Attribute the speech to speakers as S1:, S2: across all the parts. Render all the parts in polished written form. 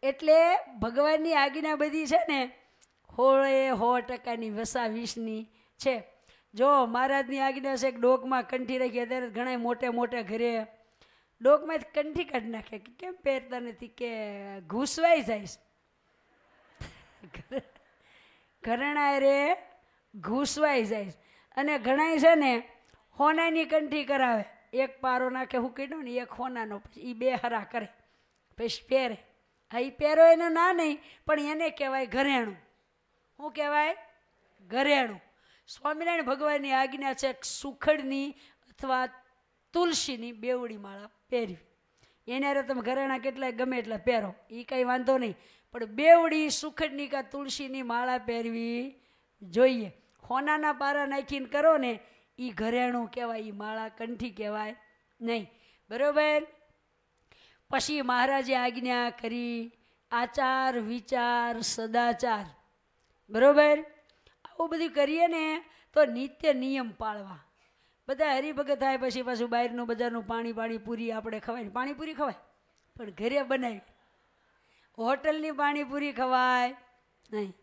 S1: એટલે ભગવાનની આજ્ઞા બધી છે ને 100% વસા 20ની છે. જો મહારાજની આજ્ઞા છે કે ડોકમાં કંઠી રાખી, અત્યારે ઘણા મોટે મોટે ઘરે ડોકમાં કંઠી કાઢી નાખે કે કેમ પહેરતા નથી કે ઘૂસવાઈ જાય, ઘરણા રે ઘૂસવાઈ જાય. અને ઘણા છે ને હોનાની કંઠી કરાવે, એક પારો નાખે હું કીધું ને એક હોનાનો, પછી એ 2 હરા કરે પછી પહેરે. હા એ પહેરો એનો ના નહીં, પણ એને કહેવાય ઘરેણું. શું કહેવાય? ઘરેણું. સ્વામિનારાયણ ભગવાનની આજ્ઞા છે સુખડની અથવા તુલસીની બેવડી માળા પહેરવી. એને તમે ઘરેણા કેટલાય ગમે એટલા પહેરો, એ કંઈ વાંધો નહીં, પણ બેવડી સુખડની કાં તુલસીની માળા પહેરવી જોઈએ. હોનાના પારા નાખીને કરો ને એ ઘરેણું કહેવાય, એ માળા કંઠી કહેવાય નહીં. બરાબર. પછી મહારાજે આજ્ઞા કરી આચાર વિચાર સદાચાર. બરાબર. આવું બધું કરીએ ને તો નિત્ય નિયમ પાળવા. બધા હરિભગત થાય પછી પાછું બહારનું બજારનું પાણીપુરી આપણે ખવાય, પાણીપુરી ખવાય પણ ઘરે બનાવી. હોટલની પાણીપુરી ખવાય નહીં.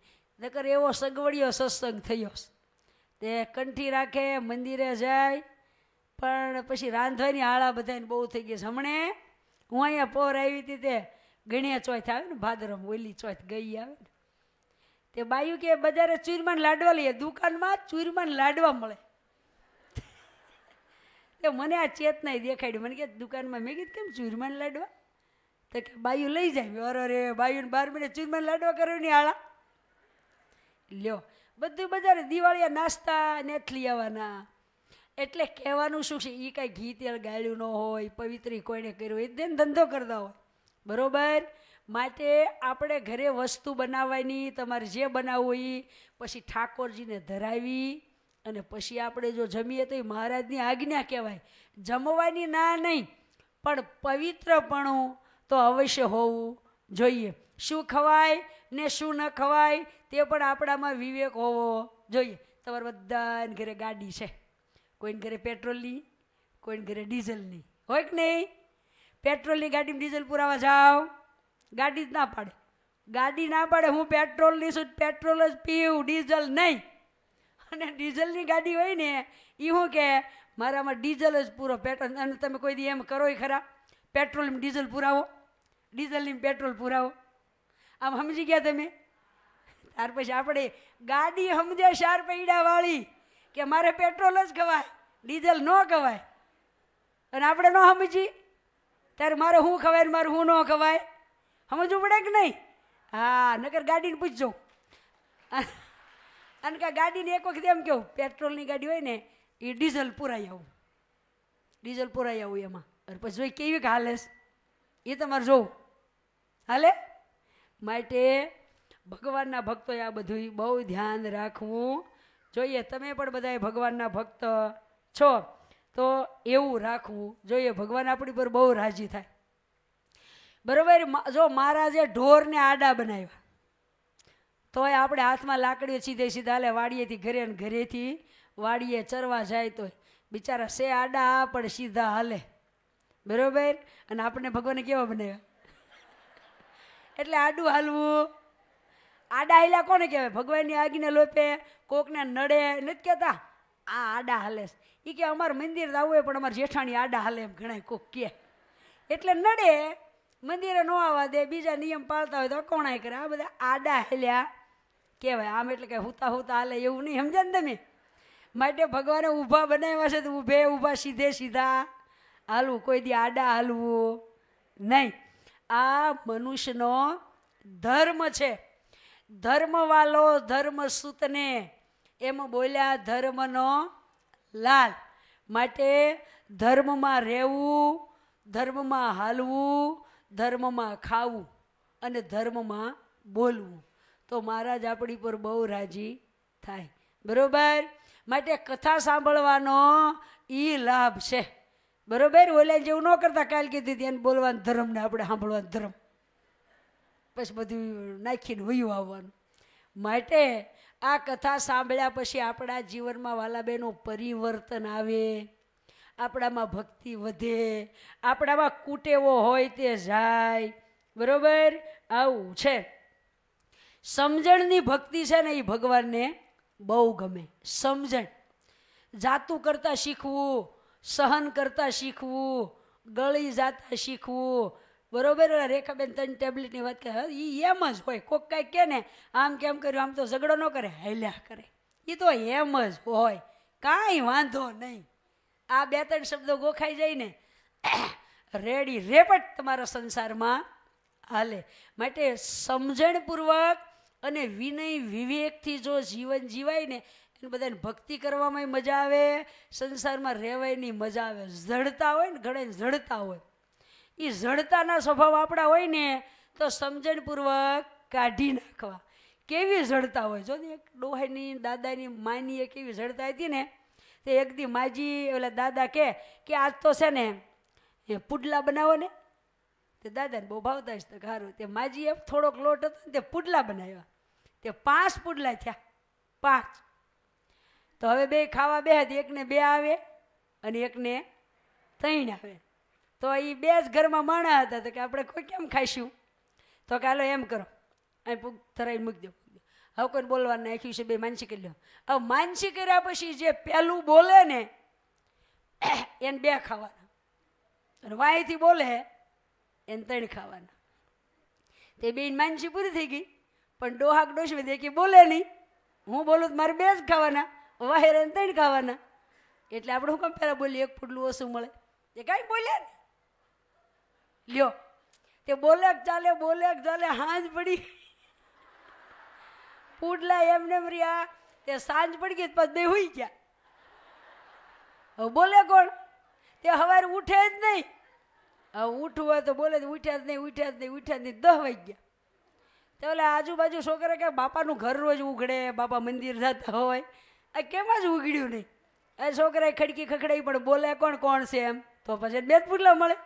S1: નકર એવો સગવડિયો સત્સંગ થયો તે કંઠી રાખે, મંદિરે જાય, પણ પછી રાંધવાની આળા બધાને બહુ થઈ ગઈ છે. હમણે હું અહીંયા પોર આવી હતી તે ગણ્યા ચોથ આવે ને, ભાદરમ ઓલી ચોથ ગઈ આવે ને, તે બાયું કે બજારે ચૂરમાન લાડવા લઈએ, દુકાનમાં ચૂરમાન લાડવા મળે. તે મને આ ચેતના દેખાડ્યું, મને કે દુકાનમાં. મેં કીધું કેમ ચૂરમાન લાડવા? તો કે બાયું લઈ જાય. અરે બાયું 12 મહિને ચૂરમાન લાડવા કરવાની આળા લ્યો. બધું બજારે દિવાળીએ નાસ્તા નેથલી આવવાના. એટલે કહેવાનું શું છે, એ કાંઈ ઘી તેલ ગાળ્યું ન હોય, પવિત્રી કોઈને કર્યું હોય, તેને ધંધો કરતા હોય. બરાબર. માટે આપણે ઘરે વસ્તુ બનાવવાની, તમારે જે બનાવવું એ પછી ઠાકોરજીને ધરાવી અને પછી આપણે જો જમીએ તો એ મહારાજની આજ્ઞા કહેવાય. જમવાની ના નહીં, પણ પવિત્રપણું તો અવશ્ય હોવું જોઈએ. શું ખવાય ને શું ન ખવાય તે પણ આપણામાં વિવેક હોવો જોઈએ. તમારે બધાને ઘરે ગાડી છે, કોઈને ઘરે પેટ્રોલની, કોઈને ઘરે ડીઝલની હોય કે નહીં? પેટ્રોલની ગાડીમાં ડીઝલ પુરાવા જાઓ, ગાડી જ ના પાડે. ગાડી ના પાડે, હું પેટ્રોલની છું, પેટ્રોલ જ પીવું, ડીઝલ નહીં. અને ડીઝલની ગાડી હોય ને એ શું કે મારામાં ડીઝલ જ પૂરો, પેટ્રોલ. અને તમે કોઈ દી એમ કરો ખરા, પેટ્રોલમાં ડીઝલ પુરાવો, ડીઝલની પેટ્રોલ પુરાવો. આમ સમજી ગયા તમે? ત્યાર પછી આપણે ગાડી સમજે 4 પૈડાવાળી કે મારે પેટ્રોલ જ ખવાય, ડીઝલ ન ખવાય. અને આપણે ન સમજી ત્યારે મારે શું ખવાય ને મારે શું ન ખવાય સમજવું પડે કે નહીં? હા, નકર ગાડીને પૂછજો. અને કે ગાડીને એક વખત એમ કહું, પેટ્રોલની ગાડી હોય ને એ ડીઝલ પુરાઈ આવું, ડીઝલ પુરાઈ આવું એમાં. અને પછી જોઈ કેવી કે હાલે એ તમારે જોવું હાલે. માટે ભગવાનના ભક્તોએ આ બધું બહુ ધ્યાન રાખવું જોઈએ. તમે પણ બધા ભગવાનના ભક્ત છો તો એવું રાખવું જોઈએ. ભગવાન આપણી પર બહુ રાજી થાય. બરાબર. જો મહારાજે ઢોરને આડા બનાવ્યા તોય આપણે હાથમાં લાકડીઓ સીધે સીધા હાલે, વાડીએથી ઘરે ને ઘરેથી વાડીએ ચરવા જાય તોય બિચારા સે આડા પણ સીધા હાલે. બરાબર. અને આપણને ભગવાને કેવા બનાવ્યા? એટલે આડું હાલવું. આડા હાલ્યા કોને કહેવાય? ભગવાનની આજ્ઞા લોપે કોકને નડે નથી કહેતા આ આડા હાલે. એ કે અમારે મંદિર જવું હોય પણ અમારે જેઠાણી આડા હાલે એમ ઘણા કોક કહે. એટલે નડે, મંદિરે ન આવવા દે, બીજા નિયમ પાળતા હોય તો કોણાય કરે. આ બધા આડા હાલ્યા કહેવાય. આમ એટલે કે હુતા હુતા હાલે એવું નહીં, સમજ્યા ને તમે? માટે ભગવાને ઊભા બનાવ્યા છે તો ઊભે ઊભા સીધે સીધા હાલવું, કોઈ દી આડા હાલવું નહીં. આ મનુષ્યનો ધર્મ છે. ધર્મવાલો ધર્મ સૂતને એમ બોલ્યા ધર્મનો લાલ. માટે ધર્મમાં રહેવું, ધર્મમાં હાલવું, ધર્મમાં ખાવું અને ધર્મમાં બોલવું તો મહારાજ આપણી પર બહુ રાજી થાય. બરોબર. માટે કથા સાંભળવાનો એ લાભ છે. બરોબર. ઓલા જેવું ન કરતા, કાલ કીધી હતી એને બોલવાનું ધર્મ ને આપણે સાંભળવાનું ધર્મ, પછી બધું નાખીને વયું આવવાનું. માટે આ કથા સાંભળ્યા પછી આપણા જીવનમાં વાલાબેનું પરિવર્તન આવે, આપણામાં ભક્તિ વધે, આપણામાં કુટેવો હોય તે જાય, બરોબર, આવું છે. સમજણની ભક્તિ છે ને એ ભગવાનને બહુ ગમે. સમજણ, જાતું કરતા શીખવું, સહન કરતા શીખવું, ગળી જાતા શીખવું. બરોબર, રેખાબેન 3 ટેબ્લેટની વાત કરે એ એમ જ હોય. કોક કાંઈ કે ને આમ કેમ કર્યું, આમ તો ઝઘડો ન કરે, હાલ્યા કરે. એ તો એમ જ હોય, કાંઈ વાંધો નહીં. આ 2-3 શબ્દો ગોખાઈ જાય ને રેડી રેપટ તમારા સંસારમાં હાલે. માટે સમજણપૂર્વક અને વિનય વિવેકથી જો જીવન જીવાય ને એને બધાને ભક્તિ કરવામાં મજા આવે, સંસારમાં રહેવાયની મજા આવે. જડતા હોય ને, ઘણા જડતા હોય, એ જડતાના સ્વભાવ આપણા હોય ને તો સમજણપૂર્વક કાઢી નાખવા. કેવી જડતા હોય જો ને, એક ડોહાની દાદાની માની એક એવી જડતા હતી ને, તે એક દી માજી ઓલા દાદા કે આજ તો છે ને એ પુડલા બનાવો ને. તે દાદાને બહુ ભાવતા જ સારું. તે માજીએ થોડોક લોટ હતો ને તે પુડલા બનાવ્યા. તે 5 પુડલા થયા, 5. તો હવે 2 ખાવા બે હતી, એકને 2 આવે અને એકને 3 આવે. તો એ 2 જ ઘરમાં માણા હતા. તો કે આપણે કોઈ કેમ ખાઈશું? તો કે હાલો એમ કરો, અહીં પૂગ ધરાઈને મૂકી દો. હવે કોઈને બોલવાનું નાખ્યું છે, 2 માનસી કરી લો. હવે માનસી કર્યા પછી જે પહેલું બોલે ને એને 2 ખાવાના, અને વાંયથી બોલે એને 3 ખાવાના. તે 2 માનસી પૂરી થઈ ગઈ. પણ ડોહાક ડોશી દે કે બોલે નહીં, હું બોલું તો મારે 2 જ ખાવાના, વાહેર એને 3 ખાવાના. એટલે આપણે શું કામ પહેલાં બોલીએ 1 પુડલું ઓછું મળે? એ કાંઈ બોલ્યા ને લ્યો. તે બોલે ચાલે, બોલે ચાલે, હાંજ પડી પુડલા એમને રહ્યા. તે સાંજ પડી ગઈ પછી 2 હોઈ ગયા. હવે બોલે કોણ? તે સવારે ઉઠે જ નહીં. હવે ઉઠવું હોય તો બોલે, ઉઠ્યા જ નહીં, ઉઠ્યા જ નહીં, ઉઠ્યા જ નહીં. 10 વાગી ગયા. તો ઓલા આજુબાજુ છોકરા કે બાપાનું ઘર રોજ ઉઘડે, બાપા મંદિર જતા હોય, આ કેમ જ ઉઘડ્યું નહીં? એ છોકરાએ ખડકી ખખડાઈ, પણ બોલે કોણ કોણ છે એમ? તો પછી 2 જ પુડલા મળે.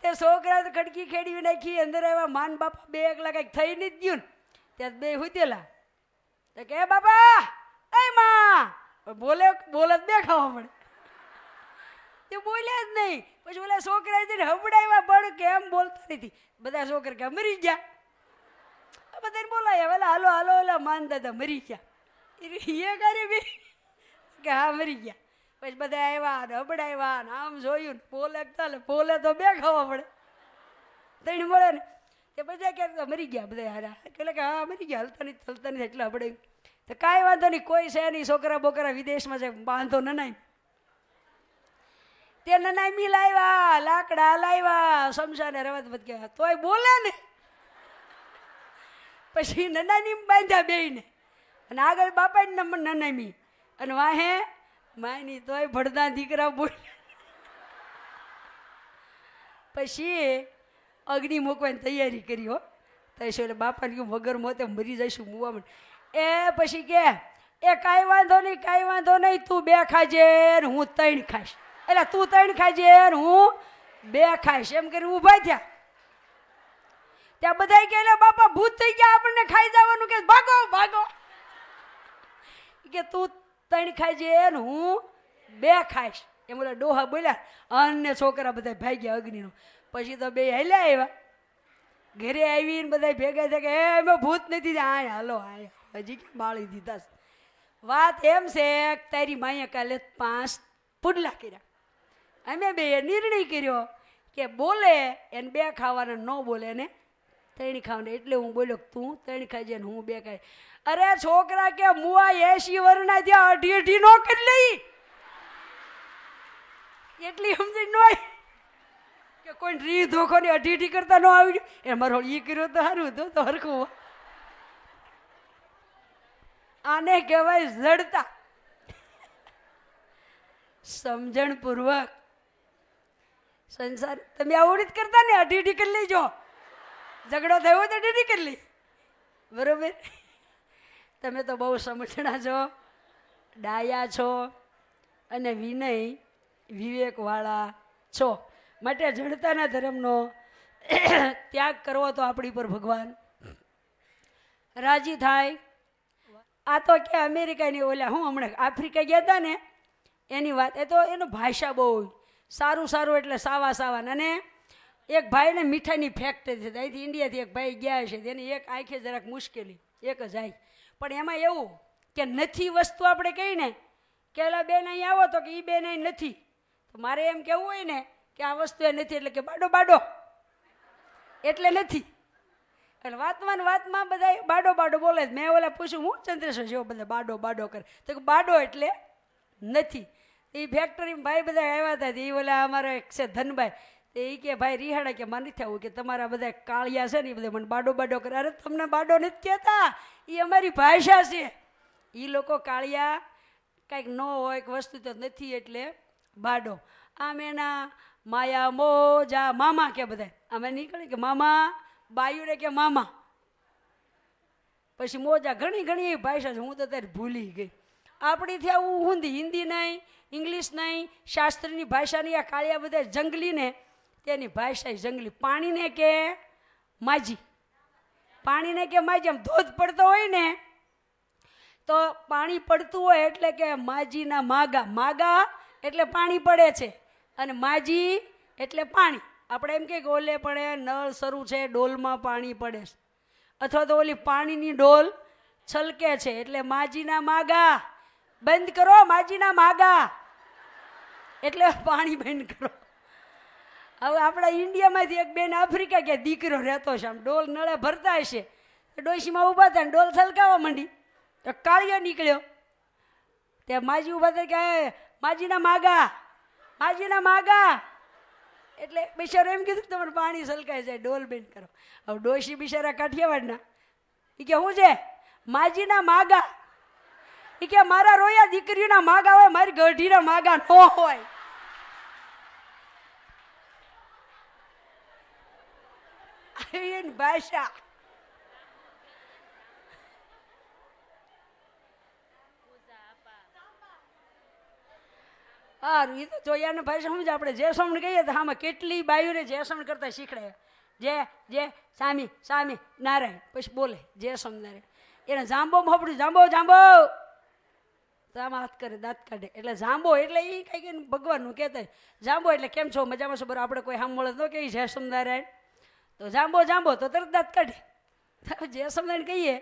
S1: તે છોકરા તો ખડકી ખેડી નાખી, અંદર આવ્યા. માન બાપા 2 એકલા કંઈક થઈ નહીં ગયું ને ત્યાં 2 હુતેલા. તો કે બાપા એ માં બોલે, બોલે 2 ખાવા મળે. તે બોલ્યા જ નહીં. પછી ઓલા છોકરા હબડાવ્યા, પણ કેમ બોલતા નથી? બધા છોકરા કે મરી ગયા. બધાને બોલાયા, વેલા હાલો હાલો, ઓલા માન દાદા મરી ગયા. એ કરે બી કે હા મરી ગયા. પછી બધા આવ્યા ને હબડાવ્યા ને આમ જોયું ને, બોલે ચાલે, બોલે તો 2 ખાવા પડે, 3 મળે ને. તે બધા કે મરી ગયા બધા હારા. એટલે કે હા મરી ગયા, હલતા નથી એટલે હબડાવ્યું. તો કાંઈ વાંધો નહીં, કોઈ છે નહીં, છોકરા બોકરા વિદેશમાં છે, વાંધો ન નહીં. તે નનામી લાવ્યા, લાકડા લાવ્યા, શમશાને રવાત બધ ગયા, તોય બોલે ને. પછી નનાની બાંધ્યા 2 ને, અને આગળ બાપાની નંબર નનામી, અને વાહે માયની, તોય ભડદા દીકરા બોલ. પછી અગ્નિ મૂકવાની તૈયારી કરી. હો તો એટલે બાપાને કહ્યું વગર મોતે મરી જઈશું મુવામાં. એ પછી કે એ કાંઈ વાંધો નહીં, કાંઈ વાંધો નહીં, તું 2 ખાજે ને હું 3 ખાઈશ. એટલે તું 3 ખાજે ને હું 2 ખાઈશ. એમ કરી ઊભા થયા. ત્યાં બધા કે બાપા ભૂત થઈ ગયા, આપણને ખાઈ જવાનું. કે ભાગો ભાગો. કે તું 3 ખાજે ને હું 2 ખાઈશ. એમ ઓલા ડોહા બોલ્યા, અને છોકરા બધા ભાગ્યા અગ્નિનો. પછી તો 2 હાલ્યા આવ્યા. ઘરે આવીને બધા ભેગા થયા કે એમાં ભૂત નથી. આ હાલો આયા, હજી કે બાળી દીધા. વાત એમ છે, તારી માએ કાલે 5 પુડલા કર્યા. અમે 2 નિર્ણય કર્યો કે બોલે એને 2 ખાવાના, ન બોલે એને 3 ખાવાના. એટલે હું બોલ્યો તું 3 ખાજે ને હું 2 ખાઈ. અરે છોકરા કે મુઆ 80 વર્ષના ત્યાં 2.5 નો કરી લઈ. એટલી સમજ ન હોય કે કોઈ રી ધોખો ને 2.5 કરતા ન આવી ગયું. એ મારો ઈ કર્યો તો સારું હતું, તો હરખું. આને કહેવાય જડતા. સમજણપૂર્વક સંસાર તમે આવું નથી કરતા ને, 2.5 કરી લેજો. ઝઘડો થયો તો 2.5 કરી લઈ. બરોબર? તમે તો બહુ સમજણા છો, ડાયા છો, અને વિનય વિવેકવાળા છો. માટે જડતાના ધર્મનો ત્યાગ કરવો તો આપણી પર ભગવાન રાજી થાય. આ તો કે અમેરિકાની ઓલા હું હમણાં આફ્રિકા ગયા હતા ને એની વાત. એ તો એનો ભાષા બહુ સારું સારું, એટલે સાવા સાવા. અને એક ભાઈને મીઠાઈની ફેક્ટરી છે, અહીંથી ઇન્ડિયાથી એક ભાઈ ગયા છે, તેની એક આંખે જરાક મુશ્કેલી, એક જ આંખ, પણ એમાં એવું કે નથી વસ્તુ આપણે કહી ને કે એલા બેન અહીં આવો તો કે એ બેન અહીં નથી, તો મારે એમ કેવું હોય ને કે આ વસ્તુ એ નથી એટલે કે બાડો બાડો એટલે નથી, એટલે વાતમાં બધા બાડો બાડો બોલે. મેં ઓલા પૂછ્યું હું ચંદ્રેશ્વર જેવો બધા બાડો બાડો કરે, તો કે બાડો એટલે નથી. એ ફેક્ટરીમાં ભાઈ બધા આવ્યા હતા, એ ઓલા અમારા એક છે ધનભાઈ, એ કે ભાઈ રિહાડા કે મને નથી આવું કે તમારા બધા કાળિયા છે ને એ બધા મને બાડો બાડો કરે. અરે તમને બાડો નથી કહેતા, એ અમારી ભાષા છે. એ લોકો કાળિયા કાંઈક ન હોય કે વસ્તુ તો નથી એટલે બાડો. આમ એના માયા મોજા મામા કે બધા અમે નીકળે કે મામા, બાયુને કે મામા, પછી મોજા, ઘણી ઘણી એવી ભાષા છે, હું તો ત્યારે ભૂલી ગઈ. આપણીથી આવું ઊંધી, હિન્દી નહીં, ઇંગ્લિશ નહીં, શાસ્ત્રીની ભાષાની આ કાળિયા બધા જંગલી ને તેની ભાષા જંગલી. પાણીને કે માજી, પાણીને કે માજી. આમ ધોધ પડતો હોય ને તો પાણી પડતું હોય એટલે કે માજીના માગા, માગા એટલે પાણી પડે છે, અને માજી એટલે પાણી. આપણે એમ કે ઓલે પડે નળ શરૂ છે, ડોલમાં પાણી પડે છે, અથવા તો ઓલી પાણીની ડોલ છલકે છે એટલે માજીના માગા. બંધ કરો, માજીના માગા એટલે પાણી બંધ કરો. હવે આપણા ઇન્ડિયામાંથી એક બેન આફ્રિકા કે દીકરો રહેતો છે, આમ ડોલ નળે ભરતા હશે, ડોશીમાં ઊભા થાય ડોલ છલકાવા માંડી તો કાળિયો નીકળ્યો. ત્યાં માજી ઊભા થાય કે માજીના માગા, માજીના માગા, એટલે બિચારો એમ કીધું તમારે પાણી છલકાય જાય, ડોલ બંધ કરો. હવે ડોશી બિચારા કાઠિયાવાડના, એ કે શું છે? માજીના માગા. એ કે મારા રોયા દીકરીઓના માગા હોય, મારી ગઢીના માગા ન હોય. એની ભાષા. સારું, એ તો જોયા ને ભાષા સમજ. આપણે જે સમણ કહીએ તો આમાં કેટલી બાયુને જે સમણ કરતા શીખડાય. જે સામી સામી નારાયણ, પછી બોલે જે સમનારાયણ. એને જાંબો ફાફડ્યું, જાંબો જાંબો, તો આમાં હાથ કરે, દાંત કાઢે, એટલે જાંબો એટલે એ કઈ ભગવાનનું કહેતા. જાંબો એટલે કેમ છો, મજામાં છો? બરાબર. આપણે કોઈ સાંભળે તો કે જય સમનારાયણ, તો જાંબો જાંબો તો તરત દાંત કાઢે. જે સમનારાયણ કહીએ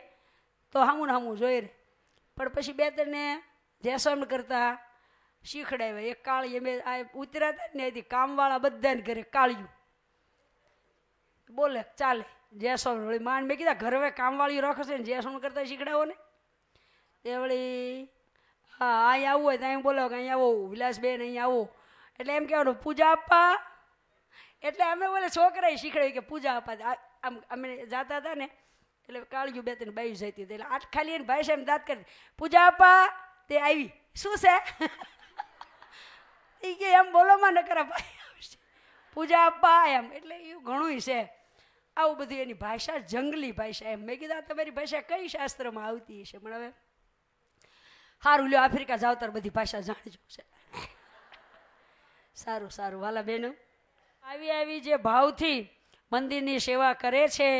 S1: તો હામું ને હામું જોઈ રહે. પણ પછી બે ત્રણને જે સમણ કરતા શીખડાવ્યા. એક કાળી અમે આ ઉતરાતા ને એથી કામવાળા બધાને ઘરે કાળિયું બોલે ચાલે જે સમણ. વળી માન મેં કીધા ઘરે કામવાળી રાખશે ને જે સમણ કરતા શીખડાવો ને તે વળી હા અહીં આવવું હોય તો અહીં બોલો કે અહીં આવો વિલાસબેન, અહીં આવો એટલે એમ કહેવાનું પૂજા આપવા. એટલે અમે બોલે છોકરાએ શીખડાવી કે પૂજા આપવા. આમ અમે જાતા હતા ને એટલે કાળિયું બે ત્રણ બાઈ જતી હતી, એટલે આઠ ખાલી એને ભાઈ સાહેબ દાંત કરી પૂજા આપવા. તે આવી શું છે એ કે એમ બોલોમાં ન કરા ભાઈ આવશે પૂજા આપવા એમ. એટલે એવું ઘણું છે આવું બધું. એની ભાષા જંગલી ભાષા એમ. મેં કીધા તમારી ભાષા કઈ શાસ્ત્રમાં આવતી હશે, પણ હવે સારું લ્યો આફ્રિકા જાવ તાર બધી ભાષા જાણજો છે. સારું સારું વાલા બહેનો, આવી આવી જે ભાવથી મંદિરની સેવા કરે છે,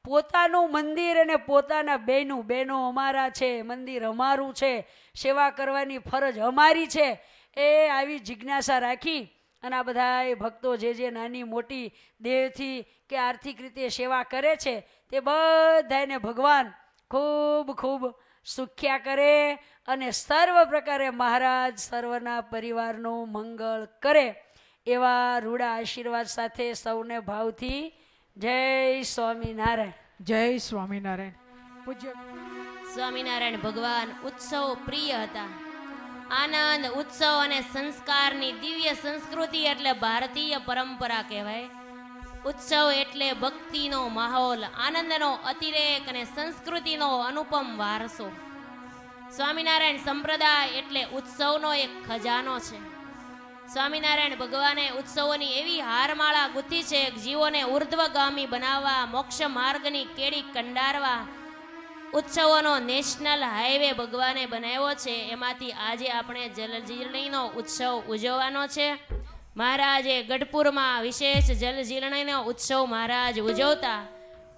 S1: પોતાનું મંદિર અને પોતાના બહેનો અમારા છે, મંદિર અમારું છે, સેવા કરવાની ફરજ અમારી છે, એ આવી જિજ્ઞાસા રાખી અને આ બધા ભક્તો જે નાની મોટી દેહથી કે આર્થિક રીતે સેવા કરે છે તે બધાને ભગવાન ખૂબ ખૂબ સુખ્યા કરે અને સર્વ પ્રકારે મહારાજ સર્વના પરિવારનું મંગળ કરે એવા રૂડા આશીર્વાદ સાથે સૌને ભાવથી જય સ્વામિનારાયણ.
S2: જય સ્વામિનારાયણ. પૂજ્ય
S3: સ્વામિનારાયણ ભગવાન ઉત્સવ પ્રિય હતા. આનંદ, ઉત્સવ અને સંસ્કારની દિવ્ય સંસ્કૃતિ એટલે ભારતીય પરંપરા કહેવાય. ઉત્સવ એટલે ભક્તિનો માહોલ, આનંદનો અતિરેક અને સંસ્કૃતિનો અનુપમ વારસો. સ્વામિનારાયણ સંપ્રદાય એટલે ઉત્સવનો એક ખજાનો છે. સ્વામિનારાયણ ભગવાને ઉત્સવોની એવી હારમાળા ગૂંથી છે કે જીવોને ઉર્ધ્વગામી બનાવવા, મોક્ષ માર્ગની કેડી કંડારવા ઉત્સવોનો નેશનલ હાઈવે ભગવાને બનાવ્યો છે. એમાંથી આજે આપણે જલજીર્ણીનો ઉત્સવ ઉજવવાનો છે. મહારાજે ગઢપુરમાં વિશેષ જલજીર્ણીનો ઉત્સવ મહારાજ ઉજવતા,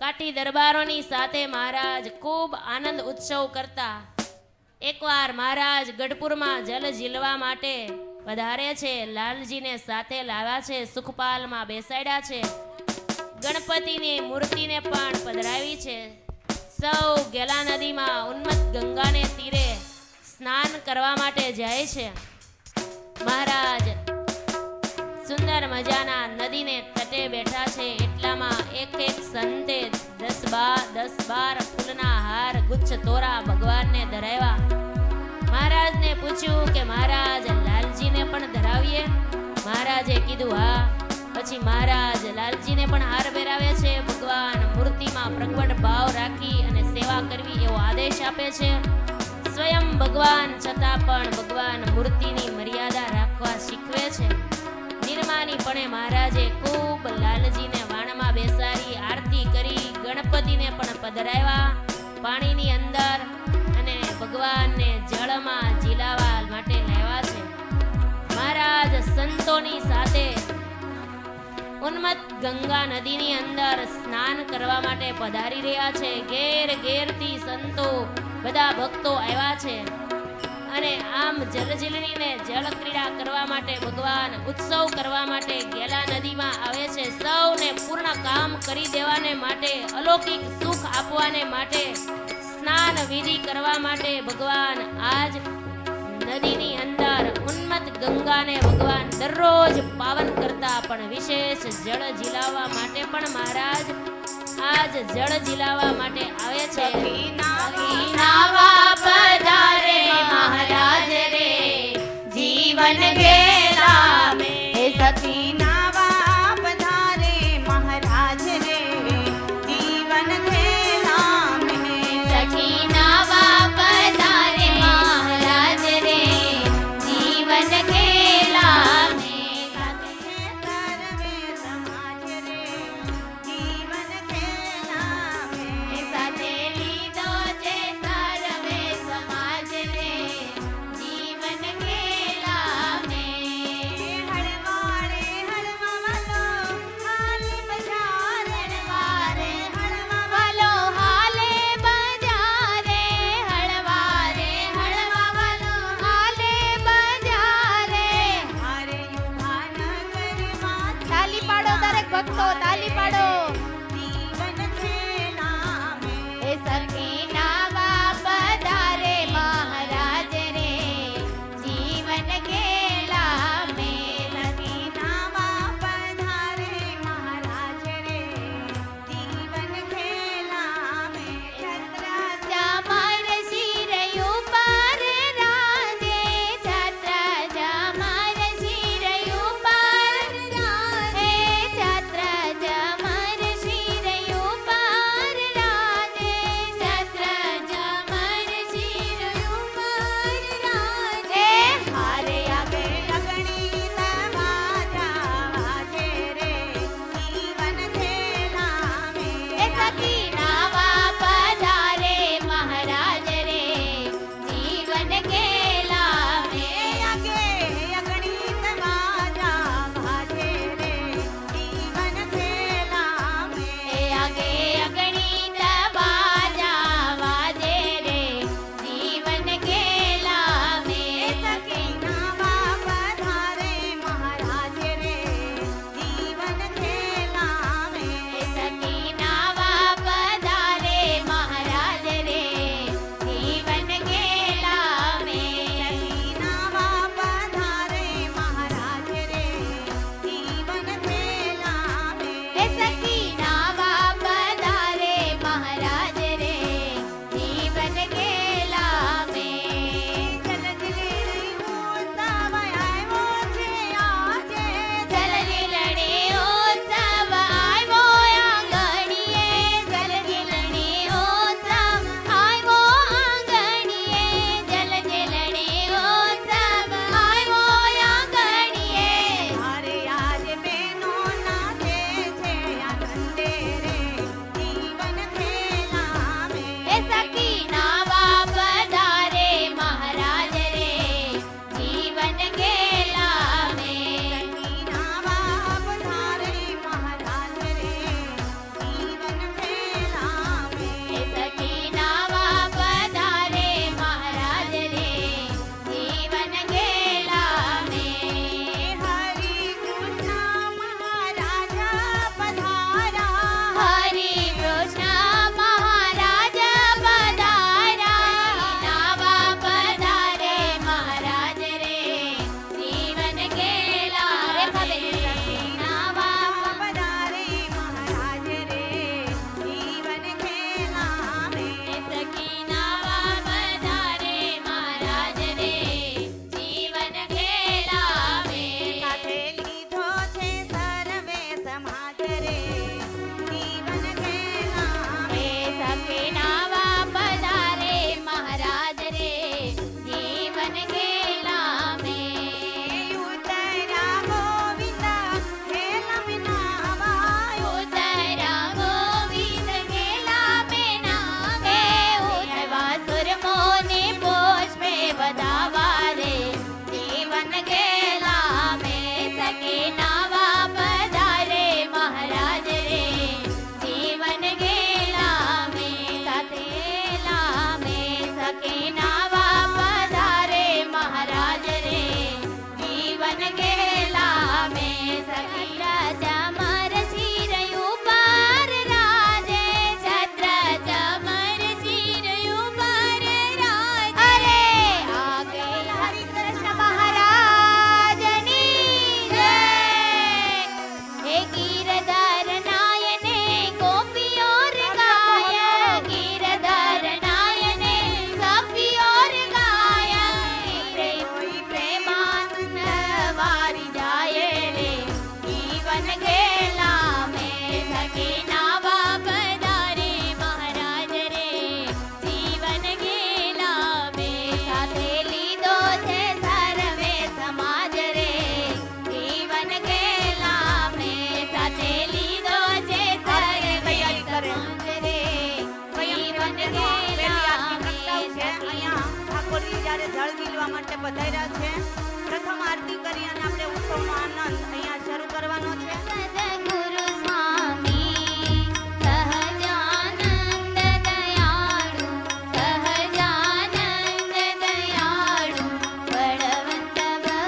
S3: કાઠી દરબારોની સાથે મહારાજ ખૂબ આનંદ ઉત્સવ કરતા. એકવાર મહારાજ ગઢપુરમાં જલ ઝીલવા માટે વધારે છે. લાલજીને સાથે લાવ્યા છે, સુખપાલમાં બેસાડ્યા છે, ગણપતિની મૂર્તિને પણ પધરાવી છે. સૌ ગેલા નદીમાં ઉન્મત્ત ગંગાને તીરે સ્નાન કરવા માટે જાય છે. મહારાજ સુંદર મજાના નદીને તટે બેઠા છે. એટલામાં એક સંતે 10-12 ફૂલના હાર ગુચ્છ તોરા ભગવાનને ધરાવ્યા. મહારાજને પૂછ્યું કે મહારાજ લાલજીને પણ ધરાવીએ? મહારાજે કીધું હા. પછી મહારાજ લાલજીને પણ હાર પહેરાવે છે. ભગવાન મૂર્તિમાં પ્રગટ ભાવ રાખી અને સેવા કરવી એવો આદેશ આપે છે. સ્વયં ભગવાન છતાં પણ ભગવાન મૂર્તિની મર્યાદા રાખવા શીખવે છે. નિર્માનીપણે મહારાજે ખૂબ લાલજીને વાણમાં બેસાડી આરતી કરી, ગણપતિને પણ પધરાવ્યા પાણીની અંદર અને ભગવાનને જળમાં ઝીલાવા માટે લાવ્યા છે. મહારાજ સંતોની સાથે ઉન્મત્ત ગંગા નદીની અંદર સ્નાન કરવા માટે પધારી રહ્યા છે. ઘેર ઘેરથી સંતો બધા ભક્તો આવ્યા છે અને આમ જલજીલણીને જળ ક્રીડા કરવા માટે ભગવાન ઉત્સવ કરવા માટે ગેલા નદીમાં આવે છે. સૌને પૂર્ણ કામ કરી દેવાને માટે, અલૌકિક સુખ આપવાને માટે, સ્નાન વિધિ કરવા માટે ભગવાન આજ નદીની અંદર ઉન્મત્ત ગંગાને ભગવાન દરરોજ પાવન કરતા પણ વિશેષ જળ ઝીલાવવા માટે પણ મહારાજ આજ જળ ઝીલાવવા માટે આવે છે.
S4: પધારે મહારાજ રે જીવન ઘેલા મે સખી નાવા પધારે મહારાજ રે જીવન ઘેલા મે સખી નાવા પધારે મહારાજ રે જીવન ઘેલા મે સર્વે સમાજ રે જીવન ઘેલા મે સાથે લીધો છે સર્વે સમાજ રે જીવન ઘેલા મે હળવારે હળવાલો હાલે બજાર હળવારે હળવાલો હાલે બજારે હળવારે હળવાલો હાલે બજારે હારે યુહાન ગરીમાં તાલી પાડો દરેક ભક્તો તાલી પાડો જીવન ઘેલા મે એ સખી નાવા પધારે મહારાજ રે જીવન ઘેલા મે સખી નાવા પધારે મહારાજ રે જીવન ઘેલા મે છત્ર જમર શિર ઉપર રાજે છત્ર જમર શિર ઉપર રાજે છત્ર જમર શિર ઉપર રાજે છત્ર જમર શિર ઉપર રાજે હારે આગે અગણિત વાજા વાજે રે જીવન ઘેલા મે એ સખી નાવા પધારે મહારાજ રે જીવન ઘેલા મે આગે અગણિત વાજા વાજે રે જીવન ઘેલા મે આગે અગણિત વાજા વાજે રે જીવન ઘેલા મે સખી નાવા પધારે મહારાજ રે જીવન ઘેલા મે સખી નાવા પધારે મહારાજ રે જીવન ઘેલા મે સખી નાવા પધારે મહારાજ રે જીવન ઘેલા મે સખી નાવા પધારે મહારાજ રે જીવન ઘેલા મે જલજીલણી ઉત્સવ આવ્યો છે આજે જલજીલણી ઉત્સવ આવ્યો આંગણીએ જલજીલણી ઉત્સવ આવ્યો આંગણીએ જલજીલણી ઉત્સવ આવ્યો આંગણીએ હારે આજ બેનો નાચે છે સમાજ રે જીવન ખેલા મે સખે નાવા પધારે મહારાજ રે જીવન ખેલા મે ઉતરા ગોવિંદ ખેલા મે નાવા ઉતરા ગોવિંદ ખેલા મે નાવે ઉતવા સુરમોને પુષ્પે વધાવા રે જીવન ખેલા મે સખે નાવા પધારે મહારાજ રે જીવન ખેલા મે સાથે લામે સખે નાવા પધારે મહારાજ રે જીવન ખેલા મે સખી રાજા મર શિર ઉપર રાજે છત્ર ચમર શિર ઉપર રાજ અરે આગે હરિ કૃષ્ણ મહારાજની જય હે ગીરધર નાયને ગોપીઓ રે ગાય ગીરધર નાયને ગોપીઓ રે ગાય પ્રેમાનંદ વારી જાય રે જીવન ખેલા મે સખી નાવા પધારે મહારાજ રે જીવન ખેલા મે સાથે લીધો છે સર્વે સમાજ રે જીવન ખેલા મે સાથે લીધો છે સર્વે સમાજ રે જીવન ખેલા મે
S5: અહીંયા ઠાકોરજી જ્યારે જળ દીલવા માટે પધાર્યા છે પ્રથમ આરતી કરી અને આપણે ઉત્સવનો આનંદ અહીંયા શરૂ કરવાનો છે.
S4: સદગુરુ સ્વામી સહજાનંદ દયાળુ સહજાનંદ દયાળુ બળવંત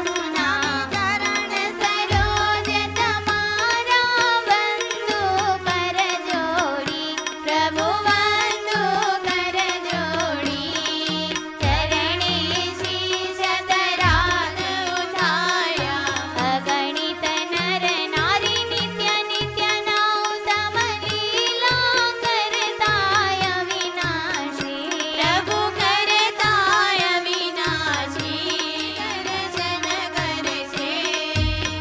S4: બહુના ચરણ સરોજ તમારા વંદુ કર જોડી પ્રભુ વંદુ કર જોડી ચરણે શીશ ધરાન ઉઠાયા અગણિત નર નારી નિત્ય નિત્ય નાઉ સમલીલા કરતાય વિનાશી પ્રભુ કરતાય વિનાશી દર્શન કરે છે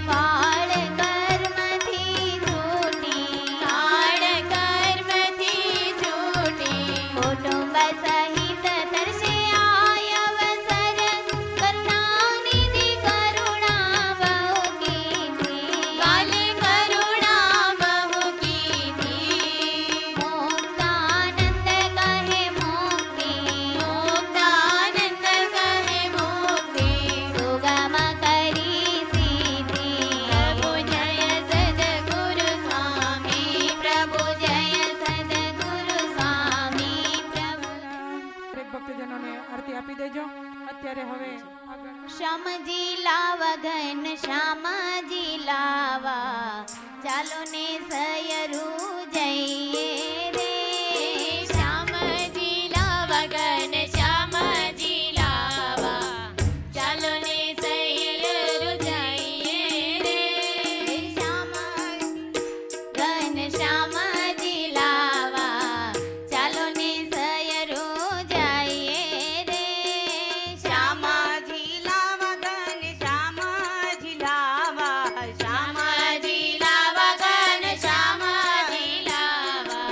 S4: કાળ કર્મથી છૂટી કાળ કર્મથી છૂટી કુટુંબ સહિત તરસે આય અવસર કરુણાનિધિ કરુણા બહુ કીધી ગાલ કરુણા બહુ કીધી મુક્તાનંદ કહે મુક્તિ મુક્તાનંદ કહે મુક્તિ સુગમ કરી સીધી પ્રભુ જય સદગુરુ સ્વામી પ્રભુ જય સદગુરુ સ્વામી પ્રભુ
S2: દરેક ભક્તજનોને આરતી આપી દેજો. અત્યારે હવે આગળ
S4: શ્યામજી લાવા ઘન શ્યામજી લાવા ચાલો ને સયરું જઈએ રે શ્યામજી લાવા ઘન શ્યામજી લાવા ચાલો ને સયરું જઈએ રે શ્યામ ઘન શ્યામજી લાવા ચાલો ને સયરું જઈએ રે
S5: શ્યામાજી લાવા ઘન શ્યામાજી લાવા
S4: શ્યામજી લાવા ઘન શ્યામજી લાવા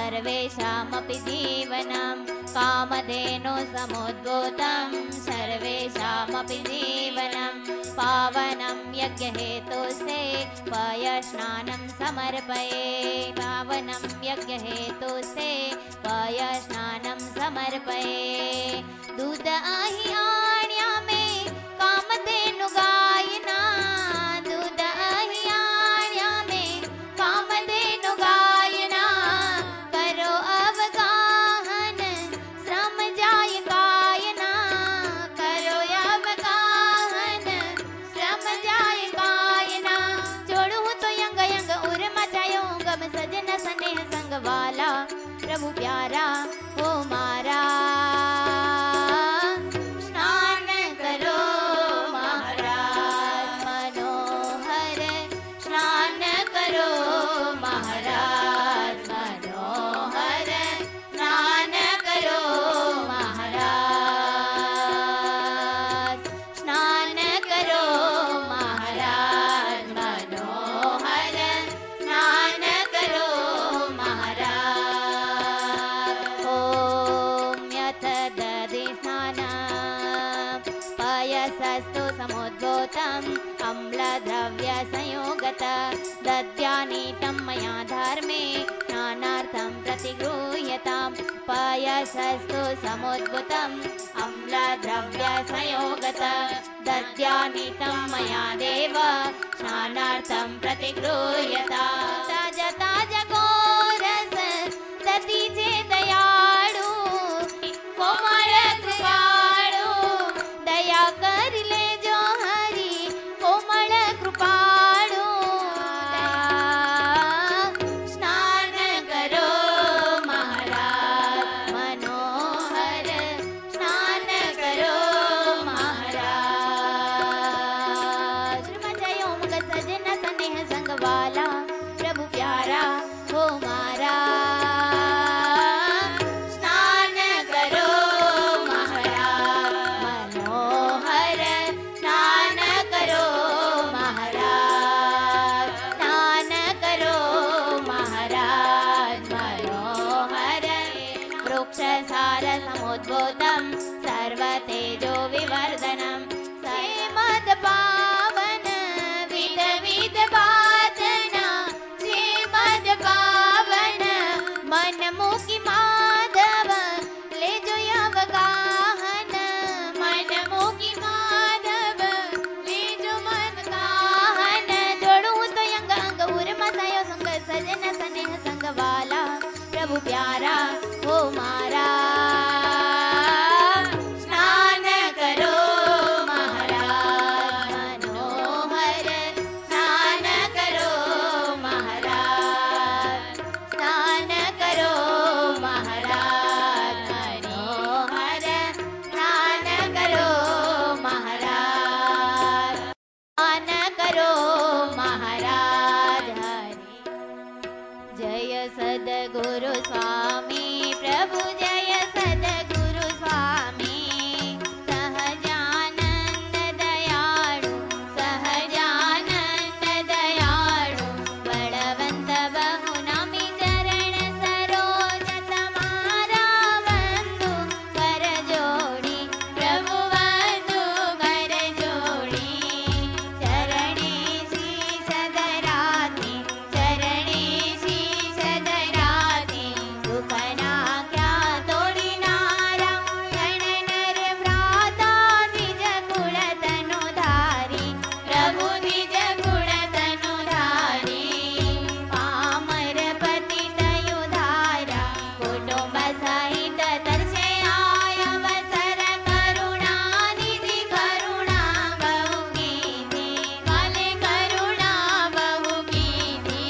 S4: सर्वेषामपि जीवनं कामधेनु समुद्भूतं सर्वेषामपि जीवनं पावनं यज्ञहेतुस्ते पयस्नानं समर्पये पावनं यज्ञहेतुस्ते पयस्नानं समर्पये दूध आहि आण्या में कामधेनु गायना दूध आहि आण्या में कामधेनु गायना करो अवगाहन श्रम जाय गायना करो अवगाहन श्रम जाय गायना जोड़ू तो यंग यंग उर्मा जायो गम सजन स्नेह संग वाला प्रभु प्यारा हो मारा स्नान करो महाराज मनोहर स्नान करो महाराज मनोहर स्नान करो महाराज स्नान करो महाराज मनोहर स्नान करो महाराज ओम यथ दधि स्नानं पयसस्तु समुद्भूतम् अम्लद्रव्य संयोगत दद्यानीतं मया धर्मे स्नानार्थं प्रतिगृह्यतां पयसस्तु समुद्भूतम् अम्लद्रव्य संयोगत दद्यानीतं मया देव स्नानार्थं प्रतिगृह्यतां ताज ताज गोरस दधीचे दयाळु कोमल कृपाळु दया कर लेजो हरि कोमल कृपाळु स्नान करो महाराज मनोहर स्नान करो महाराज जयो मुग सजन स्नेह संग वाला प्रभु प्यारा हो मारा स्नान करो महाराज मनोहर स्नान करो महाराज स्नान करो महाराज मनोहर वृक्ष सार समुद्भूतं सर्वतेजो विवर्धनं श्रीमद् पावन विध विध वादना श्रीमद् पावन मनमुखी माधव ले जो अवगाहन मनमुखी माधव ले जो अवगाहन जोड़ू तो यंग अंग उर्मा सायो संग सजन स्नेह संग वाला प्रभु प्यारा हो मारा स्नान करो महाराज मनोहर स्नान करो महाराज स्नान करो महाराज मनोहर स्नान करो महाराज स्नान करो महाराज हरि जय सद्गुरु स्वामी प्रभु जय सद्गुरु स्वामी सहजानंद दयाळु सहजानंद दयाळु बळवंत बहुनामी चरण सरोज तमारा वंदु कर जोड़ी प्रभु वंदु कर जोड़ी चरणी शीश धराती चरणी शीश धराती सुखना क्या तोड़ी नारा गण नर भ्राता निज कुल तनु धारी प्रभु निज कुल तनु धारी पामर पति तयु धारा कुटुंब सहित तरसे आय अवसर करुणा निधि करुणा बहु कीधी काले करुणा बहु कीधी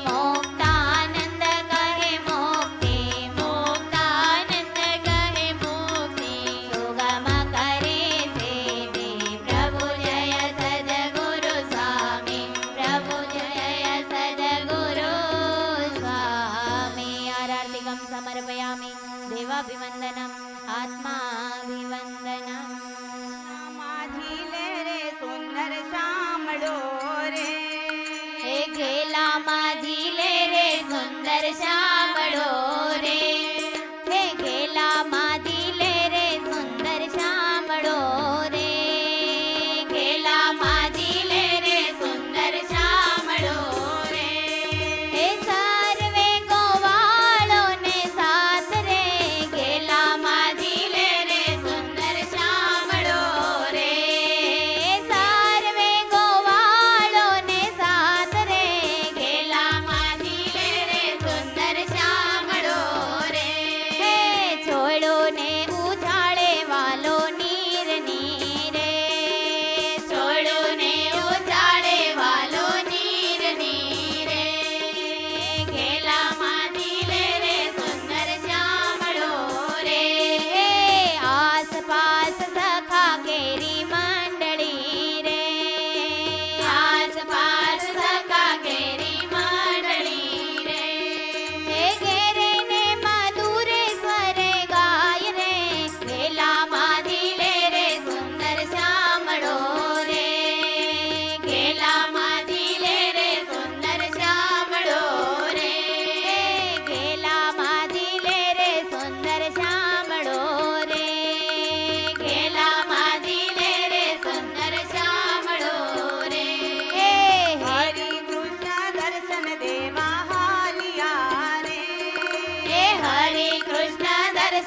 S4: मोक्तानंद कहे मोक्ति मोक्तानंद कहे मोक्ति सुगम करे सेवे प्रभु जय सद्गुरु स्वामी प्रभु जय सद्गुरु स्वामी आरार्तिकं समर्पयामि देवाभिवन्दनम् आत्माभिवन्दनम्
S5: माझी ले रे सुंदर शामळो रे
S4: हे गेला माझी ले रे सुंदर श्यामळो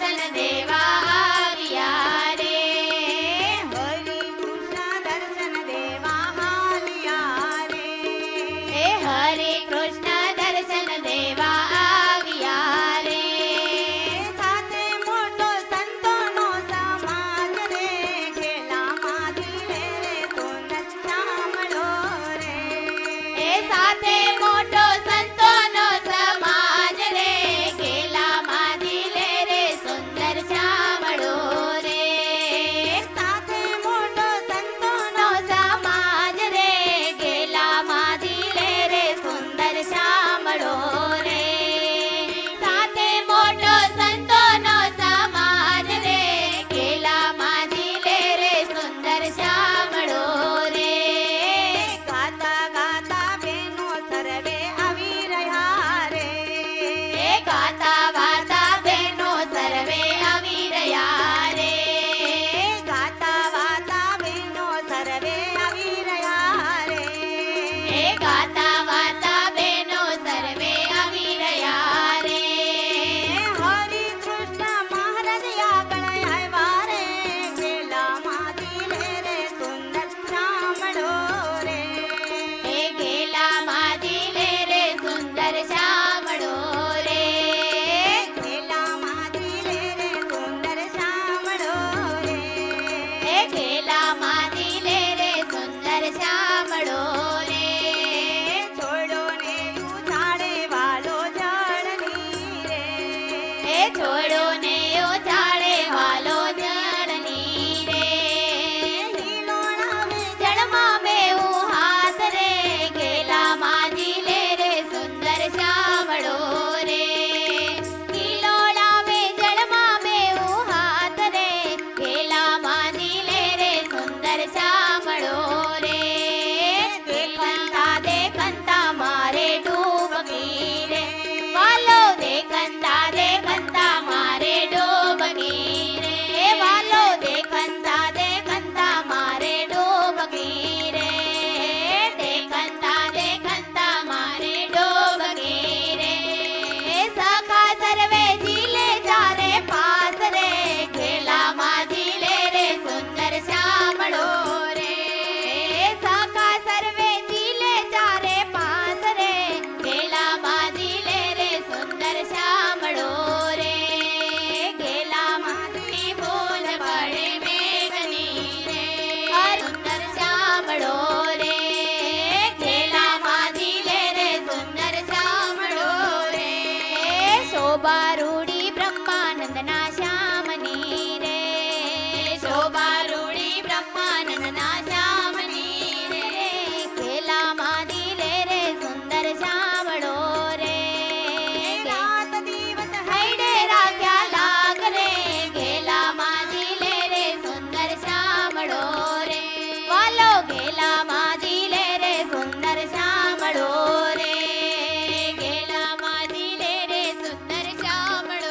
S4: દર્શન દેવા આવ્યા રે.
S5: હરિ કૃષ્ણ દર્શન દેવા હાલ્યા રે.
S4: હે હરે કૃષ્ણ દર્શન દેવા આવ્યા રે.
S5: સાથે મોટો સંતોનો સમાજ રે, ઘેલામાં ધીરે રે સુંદર શામળો રે.
S4: એ સાથે મોટો સંતોનો સમાજ રે, ઘેલામાં દિલે રે સુંદર શામળો રે.
S5: સાથે મોટો સંતોનો
S4: નો સમાજ રે, ઘેલામાં દિલે રે સુંદર શામળો રે. સાથે મોટો સંતોનો સમાજ રે, ઘેલામાં દિલે રે સુંદર શામળો રે.
S5: ગાતા ગાતા બેનો સર્વે આવી રહ્યા રે.
S4: એ ગાતા વાતા બહેનો સર્વે આવી રહ્યા રે.
S5: ગાતા વાતા બેનો સર્વે આવી રહ્યા રે.
S4: એ ગાતા વાતા બહેનો સર્વે આવી રહ્યા રે.
S5: હરિ કૃષ્ણ મહારાજ આગળ આવ્યા રે, ઘેલામાં દિલે રે સુંદર શામળો રે.
S4: એ ઘેલામાં દિલે રે સુંદર શામળો રે.
S5: ઘેલામાં દિલે રે સુંદર શામળો રે.
S4: એ ઘેલામાં દિલે રે સુંદર શામળો રે.
S5: છોડો ને ઉછાળે વાલો જળની રે.
S4: એ છોડો ને ઓછાળે વાલો જળની રે.
S5: હિલોણાવે
S4: જળમાં બેવું હાથ રે, ઘેલામાં દિલે રે સુંદર શામળો રે. કિલોડાવે જળમાં બેવું હાથ રે, ઘેલામાં દિલે રે સુંદર શામળો રે. દેખંતા દેખંતા મારે ડૂબકી રે, વાલો દેખંતા દેખંતા મારે ડૂબકી રે. વાલો દેખંતા દેખંતા મારે ડૂબકી રે. દેખંતા દેખંતા મારે ડૂબકી રે. સખા સર્વે જીલે ચારે પાસ રે, ઘેલામાં દિલે રે સુંદર શામળો રે. સખા સર્વે જીલે ચારે પાસ રે, ઘેલામાં દિલે રે સુંદર શામળો રે. ઘેલામાં દી બોલ પડે મેઘની રે, સુંદર શામળો રે. ઘેલામાં દિલે રે સુંદર શામળો રે. શોભા રૂડી બ્રહ્માનંદના શ્યામની રે. શોભા રૂડી બ્રહ્માનંદના શ્યામની રે. ઘેલામાં દિલે રે સુંદર શામળો રે.
S5: રાત દિવસ
S4: હૈડે રાખ્યા લાગ રે, ઘેલામાં દિલે રે સુંદર શામળો રે. વાલો ઘેલામાં દિલે રે સુંદર શામળો રે. ઘેલામાં દિલે રે સુંદર શામળો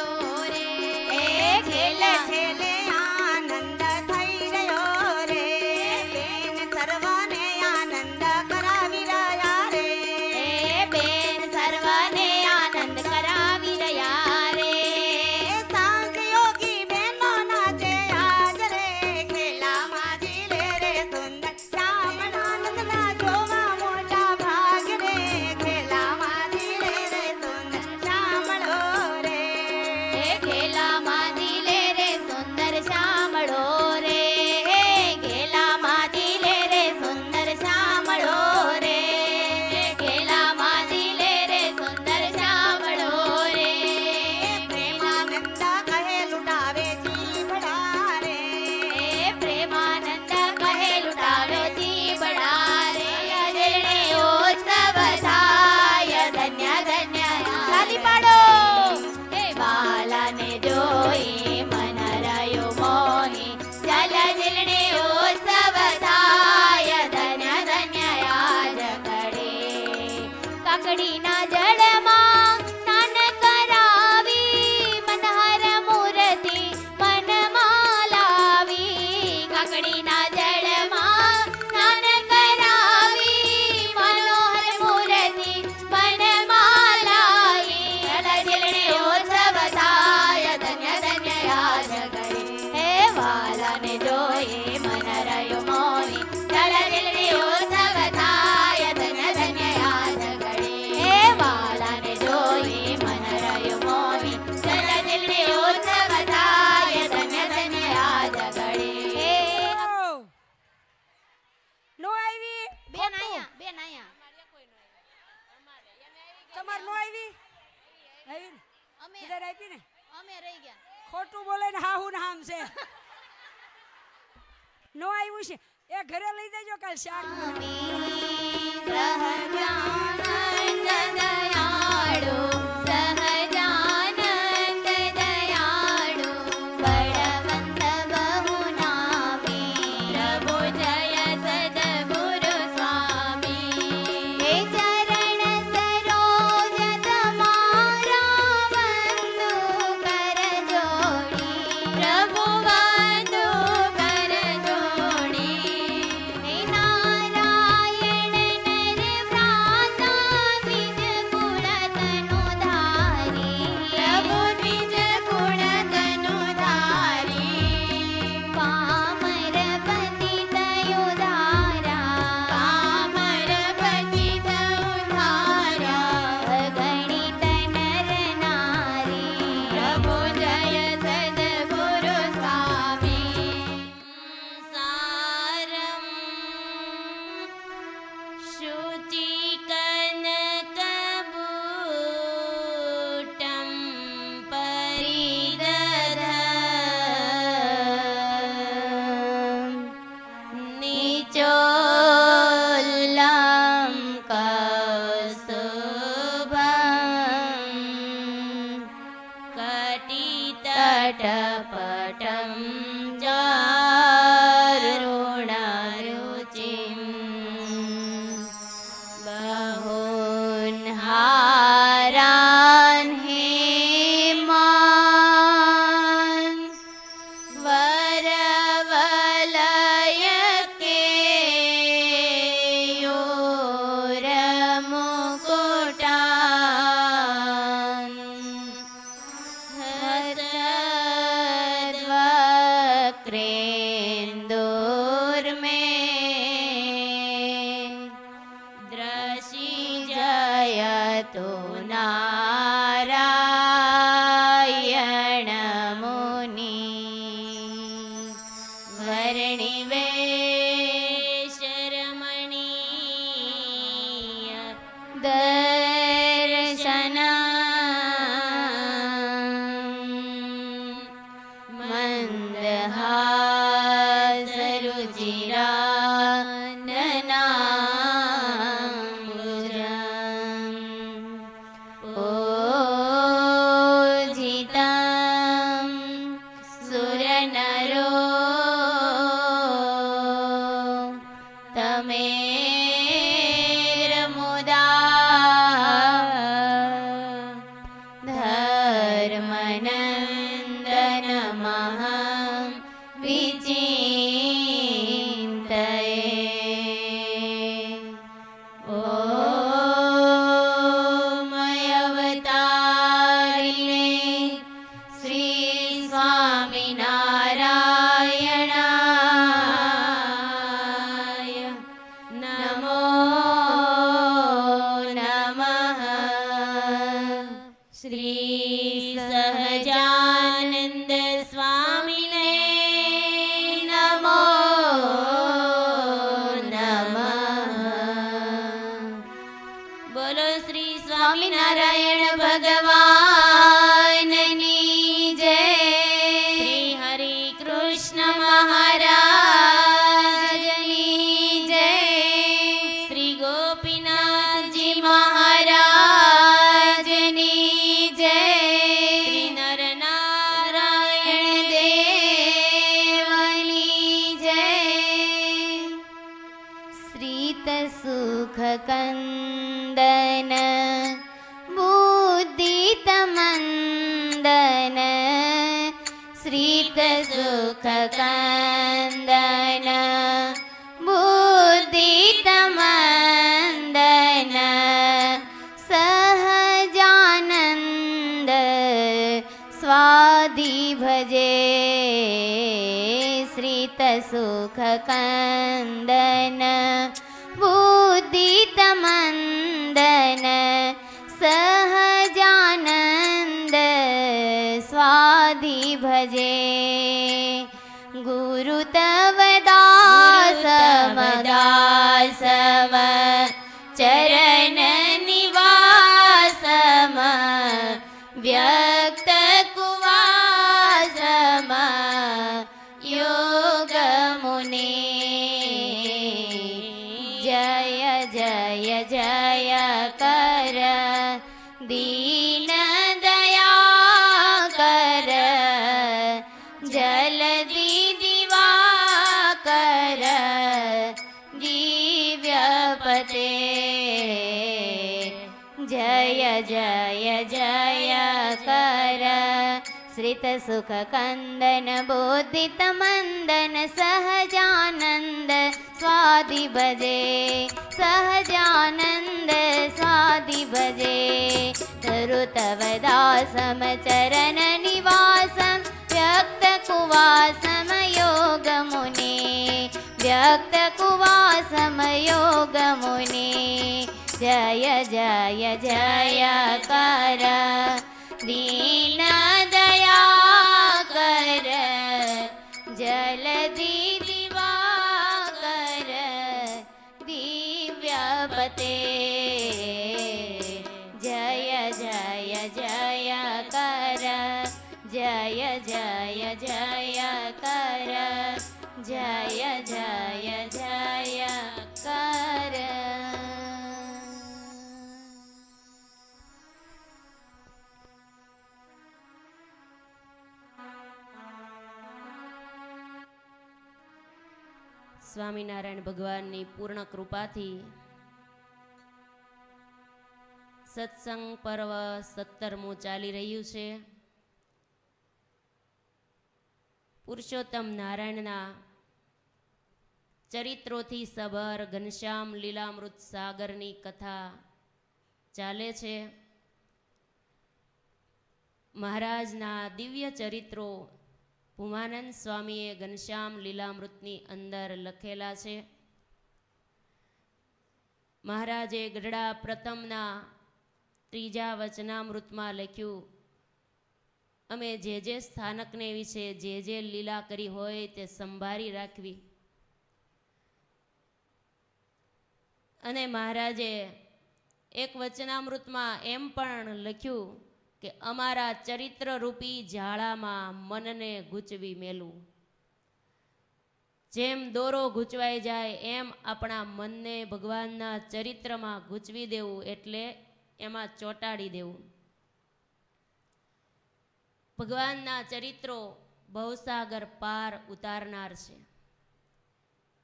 S4: ને ઉત્સવ થાય ધન્ય ધન્ય આજ ઘડે.
S1: નો આવી
S4: બેન આયા
S1: તમાર નો આવી આવી ને
S4: અમે
S1: ઇધર આવી ને
S4: અમે રહી ગયા.
S1: ખોટું બોલે ને હાહુ ને હામ છે નો આવ્યું છે એ ઘરે લઈ દેજો કાલ શાક
S4: સહજાનંદ દયાળુ સહજાનંદ દયાળુ બળવંત બહુ નામી પ્રભુ જય સદગુરુ સ્વામી. હે ચરણ સરોજ તમારા વંદુ કર જોડી પ્રભુ વંદુ કર જોડી. હે નારાયણ નર ભ્રાતા દ્વિજ કુળ તનુ ધારી પ્રભુ દ્વિજ કુળ તનુ ધારી. પામર પતિત ઉધારા પામર પતિત ઉધારા અગણિત નર નારી પ્રભુ જય સદગુરુ સ્વામી.
S3: સારમ શુચિકનકબૂટં પરિદધમ
S4: નિચોલ્લં કૌસ્તુભં
S3: કટિતટપટં
S4: ચારુણરુચિં બહુન્હારાन् હેમાन् વરવલયકેયોરમુકુટાन् હસદ્વક્રેन्दुर्मे
S3: દ્રશી
S4: જયતુ નારાયણ મુનિ
S3: વર્ણિવેશરમણીય
S4: દર્શન મંદહાસરુચિરાનનાંબુજં ઓજિतं સુરનરો તમેર્મુદા ધર્મનંદનમહં વિચિંતયે. ઓમ અવતારિણે શ્રી સ્વામિનારાયણાય નમો નમઃ.
S3: શ્રી સહજાનંદ સ્વામીને
S4: નમો નમઃ.
S3: બોલો શ્રી
S4: સ્વામિનારાયણ ભગવાનની જય.
S3: શ્રી હરિ
S4: કૃષ્ણ મહારાજની જય.
S3: શ્રી ગોપીનાથજી
S4: જી મહારાજની જય.
S3: શ્રી નરનારાયણ
S4: દેવની જય. શ્રીત સુખ કંદન બુદ્ધિત મંદન શ્રીત સુખ કંદન બુદ્ધિત મંદન સહજાનંદ સ્વાધિ ભજે શ્રીત સુખ કંદન બુદ્ધિત મંદન સહજાનંદ સ્વાધિ स्वाधि भजे गुरु तव दासम दासम चरण निवासम व्यक्त कुवासम योग मुनि जय जय जय कर दीन दया कर जलदि दिवाकर दिव्यपते जय जय जय कर श्रित सुख कंदन बोधित मंदन सहजानंद स्वाधि भजे सहजानंद स्वाधि भजे तरु तव दासम चरण निवासम व्यक्त कुवासम योग मुनि व्यक्त कुवासम योग मुनि जय जय जय कर दीन दया कर जलदि दिवाकर दिव्यपते जय जय जय कर जय जय जय कर जय जय जय कर
S3: સ્વામિનારાયણ ભગવાનની પૂર્ણ કૃપાથી સત્સંગ પર્વ 17મું ચાલી રહ્યું છે. પુરુષોત્તમ નારાયણના ચરિત્રોથી સભર ઘનશ્યામ લીલામૃત સાગરની કથા ચાલે છે. મહારાજના દિવ્ય ચરિત્રો ભૂમાનંદ સ્વામીએ ઘનશ્યામ લીલામૃતની અંદર લખેલા છે. મહારાજે ગઢડા પ્રથમના 3જા વચનામૃતમાં લખ્યું, અમે જે સ્થાનકને વિશે જે લીલા કરી હોય તે સંભાળી રાખવી. અને મહારાજે એક વચનામૃતમાં એમ પણ લખ્યું કે અમારા ચરિત્ર રૂપી ઝાડામાં મનને ગૂંચવી મેલું. જેમ દોરો ગૂંચવાઈ જાય એમ આપણા મનને ભગવાનના ચરિત્રમાં ગૂંચવી દેવું, એટલે એમાં ચોંટાડી દેવું. ભગવાનના ચરિત્રો ભવસાગર પાર ઉતારનાર છે.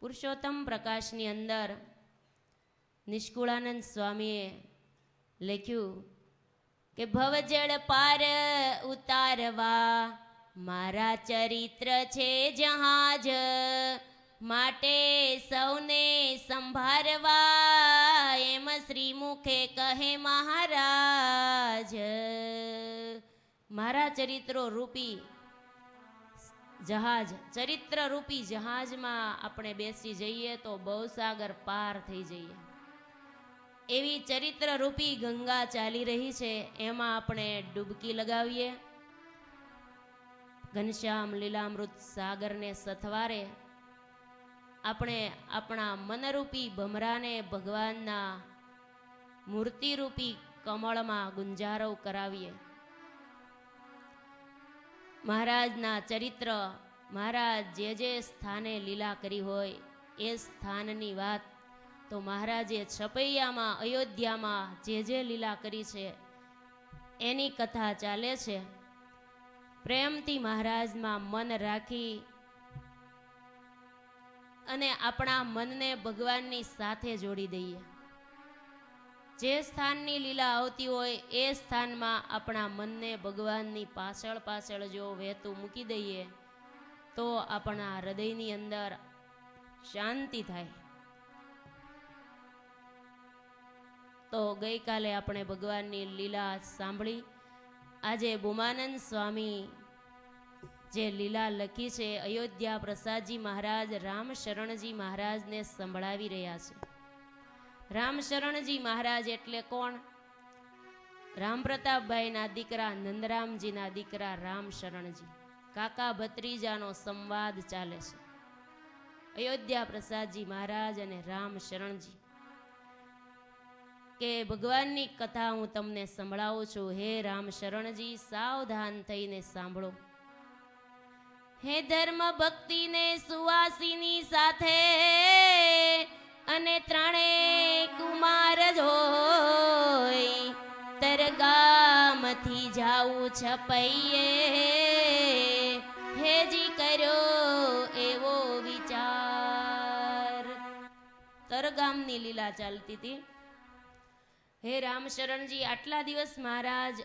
S3: પુરુષોત્તમ પ્રકાશની અંદર નિષ્કુળાનંદ સ્વામીએ લખ્યું કે ભવજળ પાર ઉતારવા મારા ચરિત્ર છે જહાજ, માટે સૌને સંભાળવા એમ શ્રી મુખે કહે મહારાજ. મારા ચરિત્રો રૂપી જહાજ, ચરિત્ર રૂપી જહાજમાં આપણે બેસી જઈએ તો ભવસાગર પાર થઈ જઈએ. એવી ચરિત્ર રૂપી ગંગા ચાલી રહી છે, એમાં આપણે ડૂબકી લગાવીએ. ઘનશ્યામ લીલામૃત સાગરને સથવારે આપણે આપણા મનરૂપી ભમરાને ભગવાનના મૂર્તિરૂપી કમળમાં ગુંજારવ કરાવીએ. મહારાજના ચરિત્ર, મહારાજ જે સ્થાને લીલા કરી હોય એ સ્થાનની વાત તો મહારાજે છપૈયામાં અયોધ્યામાં જે લીલા કરી છે એની કથા ચાલે છે. પ્રેમથી મહારાજમાં મન રાખી અને આપણા મનને ભગવાનની સાથે જોડી દઈએ. જે સ્થાનની લીલા આવતી હોય એ સ્થાનમાં આપણા મનને ભગવાનની પાછળ પાછળ જો વહેતું મૂકી દઈએ તો આપણા હૃદયની અંદર શાંતિ થાય. તો ગઈકાલે આપણે ભગવાનની લીલા સાંભળી. આજે ભૂમાનંદ સ્વામી જે લીલા લખી છે અયોધ્યા પ્રસાદજી મહારાજ રામશરણજી મહારાજને સંભળાવી રહ્યા છે. રામશરણજી મહારાજ એટલે કોણ? રામ પ્રતાપભાઈના દીકરા નંદરામજીના દીકરા રામ શરણજી, કાકા ભત્રીજાનો સંવાદ ચાલે છે. અયોધ્યા પ્રસાદજી મહારાજ અને રામ શરણજી કે ભગવાનની કથા હું તમને સંભળાવું છું. હે રામ શરણજી, સાવધાન થઈને સાંભળો. હે ધર્મ ભક્તિને સુવાસીની સાથે અને ત્રણેય કુમાર જોઈ તરગામથી જાવું છપૈયે, હેજી કર્યો એવો વિચાર. તરગામની લીલા ચાલતી હતી. હે રામ શરણજી, આટલા દિવસ મહારાજ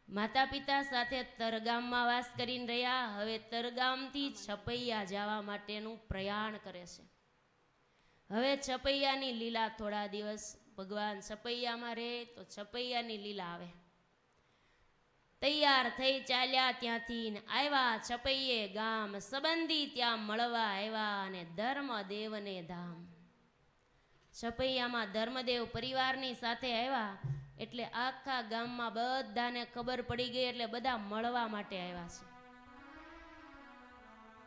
S3: માતા પિતા સાથે તરગામમાં વાસ કરીને રહ્યા. હવે તરગામથી છપૈયા જવા માટેનું પ્રયાણ કરે છે. હવે છપૈયાની લીલા થોડા દિવસ ભગવાન છપૈયામાં રહે તો છપૈયાની લીલા આવે. તૈયાર થઈ ચાલ્યા ત્યાંથી આવ્યા છપૈયે ગામ. સંબંધી ત્યાં મળવા આવ્યા અને ધર્મદેવને ધામ. છપૈયામાં ધર્મદેવ પરિવારની સાથે આવ્યા એટલે આખા ગામમાં બધાને ખબર પડી ગઈ એટલે બધા મળવા માટે આવ્યા છે.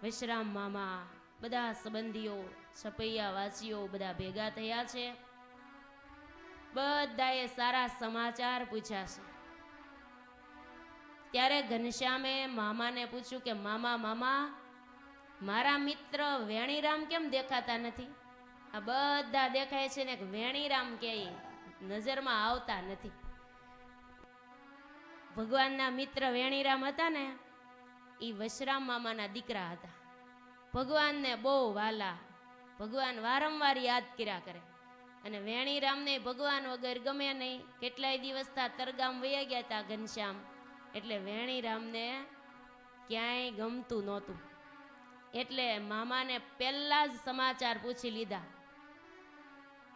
S3: વિશ્રામ મામા, બધા સંબંધીઓ, છપૈયા વાસીઓ બધા ભેગા થયા છે. બધાએ સારા સમાચાર પૂછ્યા છે. ત્યારે ઘનશ્યામે મામાને પૂછ્યું કે મામા, મારા મિત્ર વેણીરામ કેમ દેખાતા નથી? આ બધા દેખાય છે ને વેણીરામ કે નજરમાં આવતા નથી. ભગવાનના મિત્ર વેણીરામ હતા ને, એ વશરામ મામાના દીકરા હતા. ભગવાનને બહુ વાલા, ભગવાન વારંવાર યાદ કર્યા કરે. અને વેણીરામને ભગવાન વગર ગમે નહીં. કેટલાય દિવસ તરગામ વયા ગયા હતા ઘનશ્યામ, એટલે વેણીરામને ક્યાંય ગમતું નહોતું. એટલે મામાને પહેલા જ સમાચાર પૂછી લીધા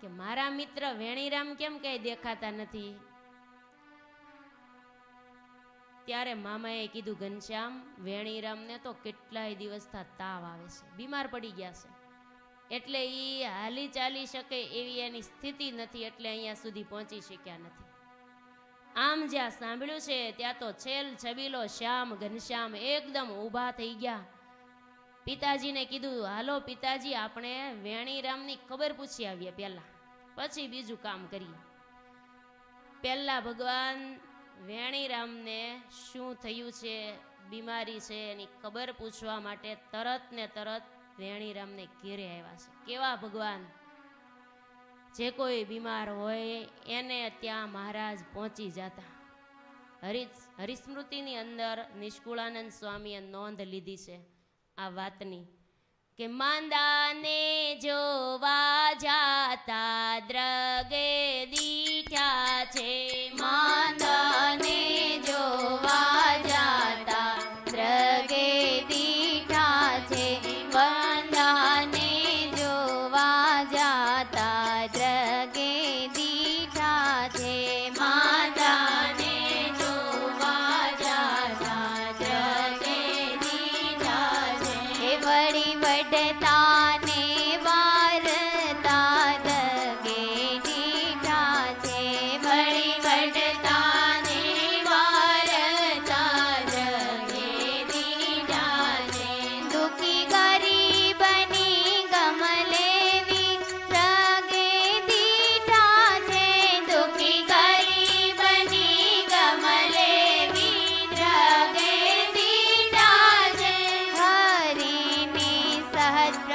S3: કે મારા મિત્ર વેણીરામ કેમ કઈ દેખાતા નથી? ત્યારે મામાએ કીધું, ઘનશ્યામ, વેણીરામને તો કેટલાય દિવસથી તાવ આવે છે, બીમાર પડી ગયા છે, એટલે એ હાલી ચાલી શકે એવી એની સ્થિતિ નથી, એટલે અહીંયા સુધી પહોંચી શક્યા નથી. આમ જ્યાં સાંભળ્યું છે ત્યાં તો છેલ છબીલો શ્યામ ઘનશ્યામ એકદમ ઊભા થઈ ગયા. પિતાજીને કીધું, હાલો પિતાજી, આપણે વેણીરામની ખબર પૂછી આવીએ પહેલા, પછી બીજું કામ કરીએ. પહેલા ભગવાન વેણીરામને શું થયું છે, બીમારી છે, એની ખબર પૂછવા માટે તરત ને તરત વેણીરામને ઘેરે આવ્યા છે. કેવા ભગવાન! જે કોઈ બીમાર હોય એને ત્યાં મહારાજ પહોંચી જતા. હરિસ્મૃતિની અંદર નિષ્કુળાનંદ સ્વામીએ નોંધ લીધી છે આ વાતની કે માંદાને જોવા જાતા દ્રગે દીઠા છે. માંદાને જોવા જાતા દ્રગે દીઠા છે. માંદાને જોવા જાતા દ્રગે દીઠા છે. માંદાને જોવા જાતા દ્રગે દીઠા છે. વળી વડતાને વારતા દગે દીઠા છે. વળી વડતાને વારતા દગે દીઠા છે. દુખી ગરીબની ગમલેવી દગે દીઠા છે. દુખી ગરીબની ગમલેવી દગે દીઠા છે. હરિની સહજ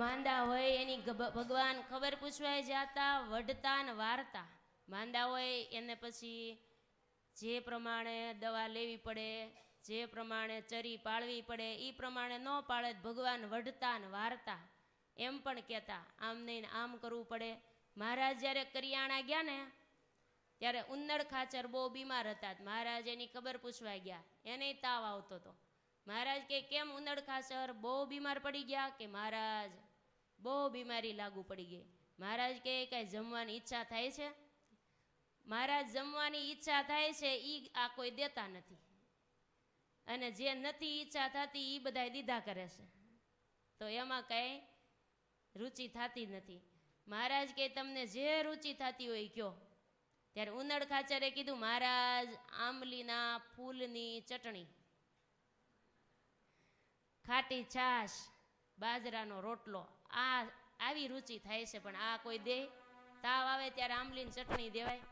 S3: માંદા હોય એની ભગવાન ખબર પૂછવા જાતા, વઢતા ને વારતા. માંદા હોય એને પછી જે પ્રમાણે દવા લેવી પડે, જે પ્રમાણે ચરી પાળવી પડે એ પ્રમાણે ન પાળે ભગવાન વઢતા ને વારતા એમ પણ કહેતા. આમ નહીં આમ કરવું પડે. મહારાજ જ્યારે કરિયાણા ગયા ને ત્યારે ઉંદર ખાચર બહુ બીમાર હતા. મહારાજ એની ખબર પૂછવા ગયા, એને તાવ આવતો હતો. મહારાજ કે કેમ ઉંદર ખાચર બહુ બીમાર પડી ગયા? કે મહારાજ બહુ બીમારી લાગુ પડી ગઈ. મહારાજ કે કઈ જમવાની ઈચ્છા થાય છે? મહારાજ જમવાની ઈચ્છા થાય છે એ આ કોઈ દેતા નથી, અને જે નથી ઈચ્છા થતી એ બધા દીધા કરે છે, તો એમાં કઈ રુચિ થતી નથી. મહારાજ કે તમને જે રુચિ થતી હોય કયો. ત્યારે ઉંદર ખાચરે કીધું, મહારાજ આંબલીના ફૂલની ચટણી, ખાટી છાશ, બાજરાનો રોટલો, આવી રુચિ થાય છે, પણ આ કોઈ દે? તાવ આવે ત્યારે આંબલીની ચટણી દેવાય?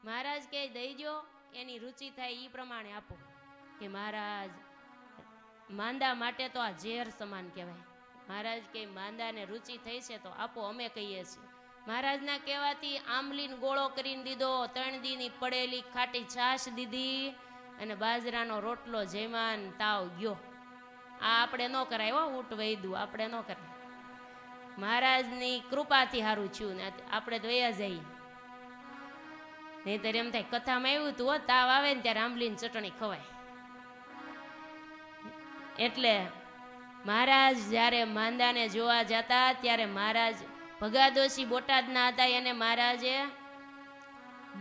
S3: મહારાજ કે દઈ દો, એની રુચિ થાય એ પ્રમાણે આપો. કે મહારાજ માંદા માટે તો આ ઝેર સમાન કહેવાય. મહારાજ કે માંદાને રુચિ થઈ છે તો આપો, અમે કહીએ છીએ. મહારાજના કહેવાથી આંબલીનો ગોળો કરીને દીધો, 3 દીની પડેલી ખાટી છાશ દીધી, અને બાજરાનો રોટલો જયમાન તાવ ગયો. આ આપણે ન કરાય હો, ઊંટ વૈદું આપણે ન કરાય. મહારાજની કૃપાથી સારું થયું ને આપણે તો વયા જઈએ. નહીતર એમ થાય કથામાં આવ્યું હતું, તાવ આવે ને ત્યારે આંબલીની ચટણી ખવાય. એટલે મહારાજ જ્યારે માંદાને જોવા જતા ત્યારે મહારાજ ભગાદોશી બોટાદના હતા, એને મહારાજે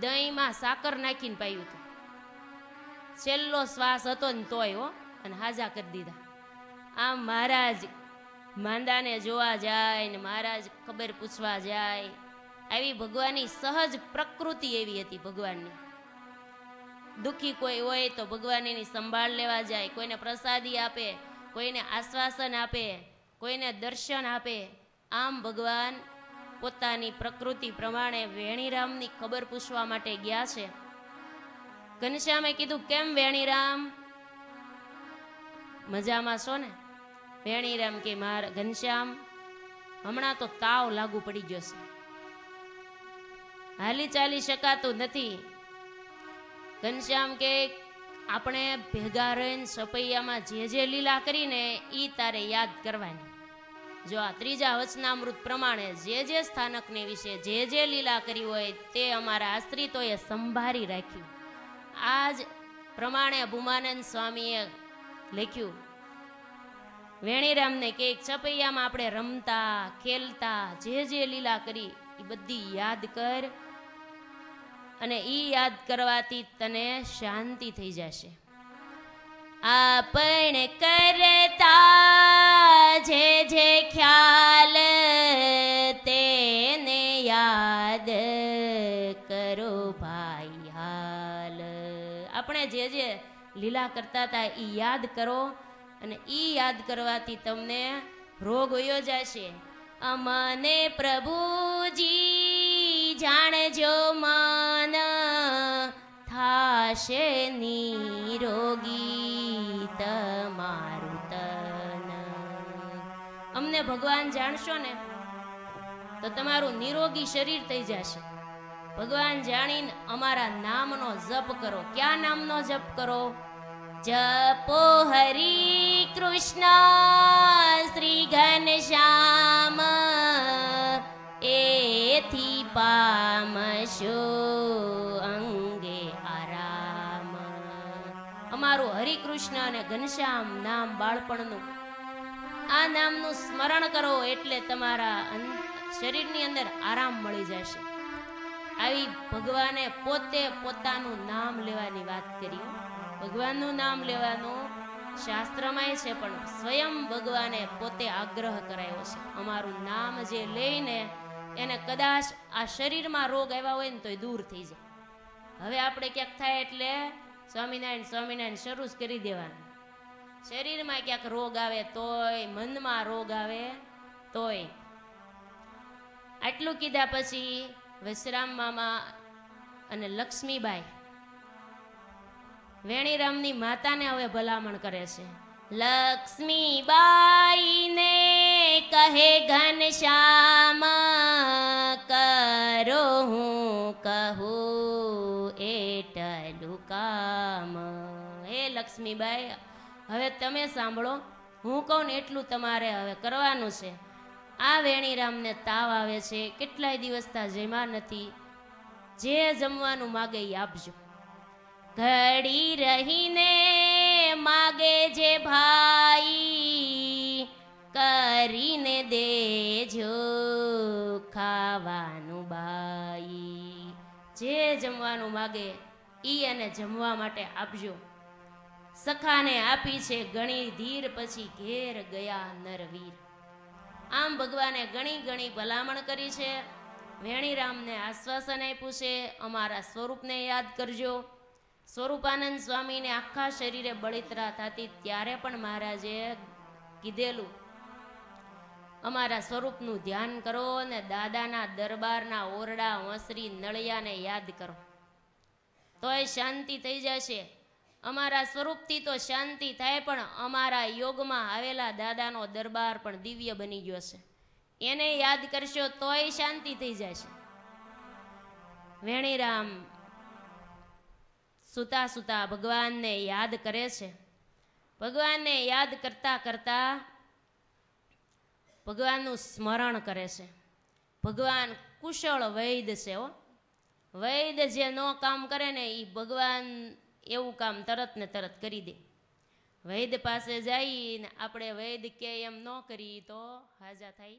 S3: દહીંમાં સાકર નાખીને પાયું હતું. છેલ્લો શ્વાસ હતો ને તોય હો, અને હાજા કરી દીધા. આમ મહારાજ માંદાને જોવા જાય ને મહારાજ ખબર પૂછવા જાય. આવી ભગવાનની સહજ પ્રકૃતિ એવી હતી ભગવાનની. દુઃખી કોઈ હોય તો ભગવાન એની સંભાળ લેવા જાય, કોઈને પ્રસાદી આપે, કોઈને આશ્વાસન આપે, કોઈને દર્શન આપે. આમ ભગવાન પોતાની પ્રકૃતિ પ્રમાણે વેણીરામની ખબર પૂછવા માટે ગયા છે. ઘનશ્યામે કીધું, કેમ વેણીરામ, મજામાં છો ને? વેણીરામ કે ઘનશ્યામ હમણાં તો તાવ લાગુ પડી ગયો છે, હાલી ચાલી શકાતું નથી. ઘનશ્યામ કે આપણે ભેગા રહીને સપૈયામાં જે લીલા કરીને એ તારે યાદ કરવાની. જો આ 3જા વચનામૃત પ્રમાણે જે સ્થાનકને વિશે જે લીલા કરી હોય તે અમારા આશ્રિતોએ સંભાળી રાખ્યું. આ જ પ્રમાણે ભૂમાનંદ સ્વામીએ લખ્યું વેણીરામને કે સપૈયામાં આપણે રમતા ખેલતા જે લીલા કરી એ બધી યાદ કર, અને ઈ યાદ કરવાથી તને શાંતિ થઈ જશે. આપણે કરતા જે ખ્યાલ તેને યાદ કરો ભાઈ હાલ. આપણે જે લીલા કરતા હતા એ યાદ કરો, અને ઈ યાદ કરવાથી તમને રોગ વયો જશે. અમને પ્રભુજી જાણજો મન, થાશે નિરોગી તમારું તન. અમને ભગવાન જાણશો ને તો તમારું નિરોગી શરીર થઈ જશે. ભગવાન જાણીને અમારા નામનો જપ કરો. ક્યાં નામનો જપ કરો? જપો હરિ કૃષ્ણ શ્રી ઘનશ્યામ, એથી પામશો અંગે આરામ. અમારું હરિકૃષ્ણ અને ઘનશ્યામ નામ બાળપણનું, આ નામનું સ્મરણ કરો એટલે તમારા શરીરની અંદર આરામ મળી જશે. આવી ભગવાને પોતે પોતાનું નામ લેવાની વાત કરી. ભગવાનનું નામ લેવાનું શાસ્ત્રમાંય છે, પણ સ્વયં ભગવાને પોતે આગ્રહ કરાયો છે. અમારું નામ જે લઈને એને કદાચ આ શરીરમાં રોગ આવ્યા હોય ને તો દૂર થઈ જાય. હવે આપણે ક્યાંક થાય એટલે સ્વામિનારાયણ સ્વામિનારાયણ શરૂ જ કરી દેવાનું. શરીરમાં ક્યાંક રોગ આવે તોય, મનમાં રોગ આવે તોય. આટલું કીધા પછી વશરામ મામા અને લક્ષ્મીબાઈ વેણીરામની માતાને હવે ભલામણ કરે છે. લક્ષ્મીબાઈને લક્ષ્મીબાઈ, હવે તમે સાંભળો, હું કહું ને એટલું તમારે હવે કરવાનું છે. આ વેણીરામને તાવ આવે છે, કેટલાય દિવસથી જમ્યા નથી, જે જમવાનું માગે એ આપજો. ઘડી રહીને માગે જે ભાઈ, કરીને દેજો ખાવાનું બાઈ. જે જમવાનું માગે ઈ અને જમવા માટે આપજો. સખાને આપી છે ઘણી ધીર, પછી ઘેર ગયા નરવીર. આમ ભગવાને ઘણી ઘણી ભલામણ કરી છે. વેણીરામને આશ્વાસન આપ્યું છે, અમારા સ્વરૂપને યાદ કરજો. સ્વરૂપાનંદ સ્વામીને આખા શરીરે બળતરા થતી ત્યારે પણ મહારાજે કીધેલું, અમારા સ્વરૂપનું ધ્યાન કરો અને દાદાના દરબારના ઓરડા ઓસરી નળિયાને યાદ કરો, તોય શાંતિ થઈ જશે. અમારા સ્વરૂપથી તો શાંતિ થાય, પણ અમારા યોગમાં આવેલા દાદાનો દરબાર પણ દિવ્ય બની ગયો છે, એને યાદ કરશો તોય શાંતિ થઈ જશે. વેણીરામ સુતા સુતા ભગવાનને યાદ કરે છે. ભગવાનને યાદ કરતા કરતા ભગવાનનું સ્મરણ કરે છે. ભગવાન કુશળ વૈદ્ય છે હો. વૈદ્ય જે ન કામ કરે ને એ ભગવાન એવું કામ તરત ને તરત કરી દે. વૈદ્ય પાસે જઈને આપણે વૈદ્ય કે એમ ન કરી તો હાજા થાય